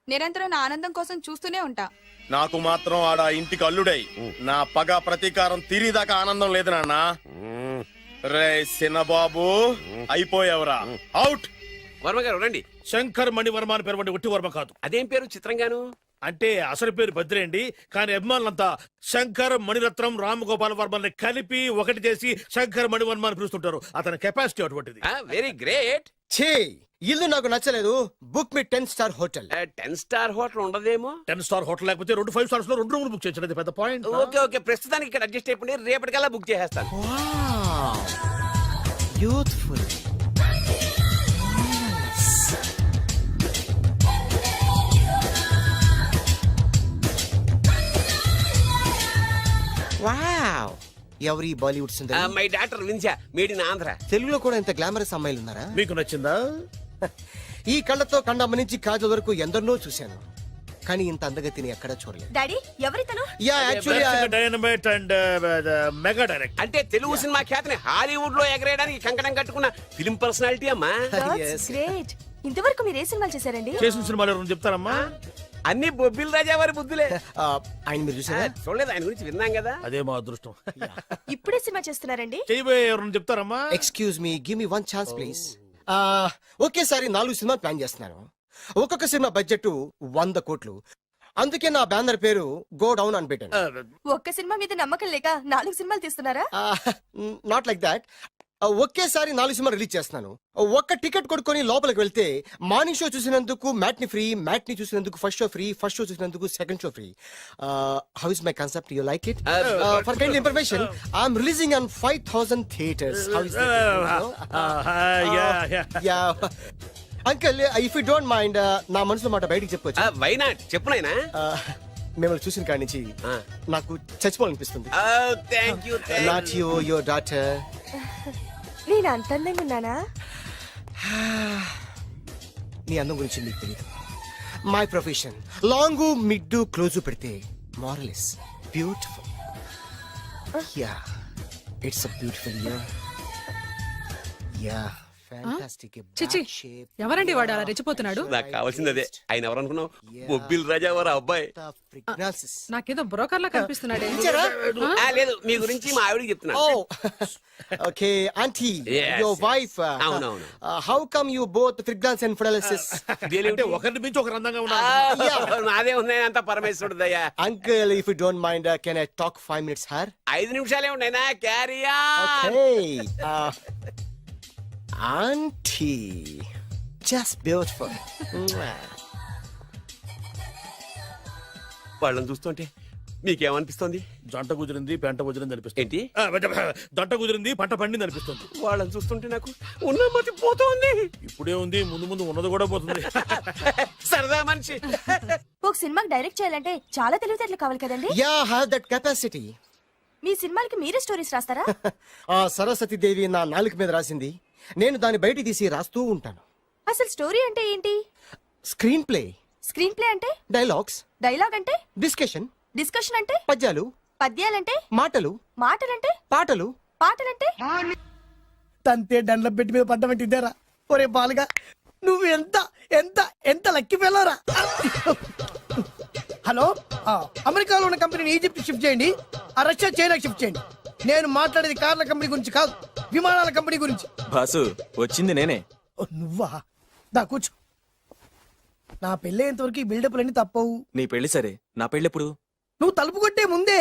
నిరంతరం నా ఆనందం కోసం చూస్తూనే ఉంటా. నాకు మాత్రం ఆడ ఇంటికి అల్లుడై నా పగ ప్రతీకారం తీరిదాకా ఆనందం లేదు నాన్న. రే సినబాబు అయిపోయావురా, అవుట్. వర్మ గారు రండి. శంకర్ మణివర్మ అని పేరు ఒట్టి వర్మ కాదు. అదేం పేరు చిత్రంగాను? అంటే అసలు పేరు బద్రి అండి, కానీ అభిమానులంతా శంకర్ మణిరత్నం రామ్ గోపాల్ వర్మని కలిపి ఒకటి చేసి శంకర్ మణివర్మ అని పిలుస్తుంటారు. అతని కెపాసిటీ అటువంటిది. Very great. ఛీ ఇల్లు నాకు నచ్చలేదు. బుక్ మీ 10 స్టార్ హోటల్. 10 స్టార్ హోటల్ ఉండదేమో. 10 స్టార్ హోటల్ లేకపోతే 2 5 స్టార్స్ లో 2 రూములు బుక్ చేయించడం పెద్ద పాయింట్. ఓకే ఓకే, ప్రస్తుతానికి ఇక్కడ అడ్జస్ట్ అయిపోయి రేపటికల్లా బుక్ చేసేస్తాను. బ్యూటిఫుల్. వావ్, ఎవరి బాలీవుడ్ సుందరి? మై డాక్టర్ విన్సా, మేడ్ ఇన్ ఆంధ్ర. తెలుగులో కూడా ఇంత గ్లామరస్ అమ్మాయిలు ఉన్నారా? మీకు నచ్చిందా? ఈ కళ్ళతో కండమ్మ నుంచి కాజల్ వరకు ఎందరినో చూశాను, కానీ ఇంత అందగతిని ఎక్కడా చూడలేదు. డాడీ ఎవరితను? Yeah actually dynamite and mega direct. అంటే తెలుగు సినిమా ఖ్యాతిని హాలీవుడ్ లో ఎగరేయడానికి కంకణం కట్టుకున్న ఫిలిం పర్సనాలిటీ అమ్మా. గ్రేట్. ఇంతవరకు మీరు ఏ సినిమాలు చేశారండి? చేసిన సినిమాలు ఎవరు చెప్తారమ్మా? అన్ని బొబ్బిల్ రాజా వారి బుద్ధులే. ఆయన మీరు చూసారా? చూడలేదు, ఆయన గురించి విన్నాం కదా. అదే మా అదృష్టం. ఇప్పుడే సినిమా చేస్తున్నారండి? చేయబోయే ఎవరు చెప్తారమ్మా? Excuse me, give me 1 chance please. ఒకేసారి 4 సినిమా ప్లాన్ చేస్తున్నాను. ఒక్కొక్క సినిమా బడ్జెట్ 100 కోట్లు. అందుకే నా బ్యానర్ పేరు గో డౌన్ అని పెట్టాను. ఒక్క సినిమా మీద నమ్మకం లేక 4 సినిమాలు తీస్తున్నారా? Not like that. ఒకేసారి 4 సినిమా రిలీజ్ చేస్తున్నాను. ఒక్క టికెట్ కొనుక్కొని లోపలికి వెళ్తే మార్నింగ్ షో చూసినందుకు మ్యాట్ని ఫ్రీ, మ్యాట్ని చూసినందుకు first show free, first show చూసినందుకు second show free. How is my concept? You like it? For kind information, I'm releasing on 5000 theatres. How is uncle, if you don't mind, నా మనసులో మాట బయటికి చెప్పొచ్చు? Why not, చెప్పు నాయనా. మిమ్మల్ని చూసిన కాడి నుంచి నాకు చచ్చిపోవాలనిపిస్తుంది. Thank you. Not you, your daughter. నేను అంత అందంగా ఉన్నానా? నీ అందం గురించి మీకు తెలియదు. My profession long mid close పెడితే moral is beautiful. Yeah, it's a beautiful year. Yeah, fantastic. చిచి, ఎవరండి వాడు అలా రెచ్చిపోతున్నాడు? నాకు కావాల్సింది అదే. ఆయన ఎవరు అనుకున్నావు? బొబ్బిల్ రాజా వారు అబ్బాయి. నాకేదో బ్రోకర్ లా కనిపిస్తున్నాడే. లేదు, మీ గురించి మా ఆవిడకి చెప్తున్నా. Okay aunty, Yes, your wife. అవునవును. How come you both fragrance and fidelities? అంటే ఒకరిని మించి ఒకరు అందంగా ఉన్నారు. నాదే ఉన్నాయి అంత పరమేశ్వరుడు దయ్యా. Uncle, if you don't mind, can I talk 5 minutes her? 5 నిమిషాలే ఉన్నాయినా, carry okay. Aunty, just beautiful. వాళ్ళని చూస్తుంటే మీకేమనిపిస్తుంది? జంట కుదిరింది, పెంట కుదిరింది అనిపిస్తుంది. ఏంటి? జంట కుదిరింది, పంట పండింది అనిపిస్తుంది. వాళ్ళని చూస్తుంటే నాకు ఉన్న మతి పోతోంది. ఇప్పుడే ఉంది, ముందు ముందు ఉన్నది కూడా పోతుంది. సరదా మనిషి. ఒక సినిమాకి డైరెక్ట్ చేయాలంటే చాలా తెలివితేటలు కావాలి కదండి? Yeah, have that capacity. మీ సినిమాలకి మీరే స్టోరీస్ రాస్తారా? ఆ సరస్వతి దేవి నా నాలుక మీద రాసింది, నేను దాన్ని బయట తీసి రాస్తూ ఉంటాను. అసలు స్టోరీ అంటే ఏంటి? Screen play. స్క్రీన్ ప్లే అంటే? డైలాగ్స్. డైలాగ్ అంటే? డిస్కషన్. డిస్కషన్ అంటే? పద్యాలు. పద్యాలంటే? మాటలు. మాటలంటే? పాటలు. పాటలంటే? తంతే దండ్ల పెట్టి మీద పడ్డమంటే ఇద్దరా? ఒరే బాలుగా, నువ్వు ఎంత ఎంత ఎంత లక్కీ ఫెలోరా. హలో, అమెరికాలో ఉన్న కంపెనీని ఈజిప్ట్ షిఫ్ట్ చేయండి, ఆ రష్యా చైనాకి షిఫ్ట్ చేయండి. నేను మాట్లాడేది కార్ల కంపెనీ గురించి కాదు, విమానాల కంపెనీ గురించి. బాసు, వచ్చింది నేనే. నువ్వా? దా కూర్చో. నా పెళ్ళేంతవరకు ఈ బిల్డప్లన్నీ తప్పవు. నీ పెళ్లి సరే, నా పెళ్ళెప్పుడు? నువ్వు తలుపు కొట్టే ముందే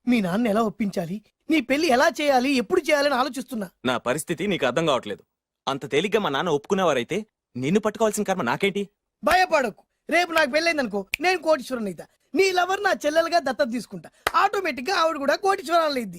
మీ నాన్న ఎలా ఒప్పించాలి, నీ పెళ్లి ఎలా చేయాలి, ఎప్పుడు చేయాలని ఆలోచిస్తున్నా. నా పరిస్థితి నీకు అర్థం కావట్లేదు. అంత తేలిగ్గా మా నాన్న ఒప్పుకునేవారైతే నిన్ను పట్టుకోవాల్సిన కర్మ నాకేంటి? భయపడకు, రేపు నాకు పెళ్ళైందనుకో, నేను కోటీశ్వరుని అయితా. నీ లవర్ నా చెల్లెలుగా దత్తత తీసుకుంటా. ఆటోమేటిక్ గా ఆవిడ కూడా కోటీశ్వరాలు అయింది.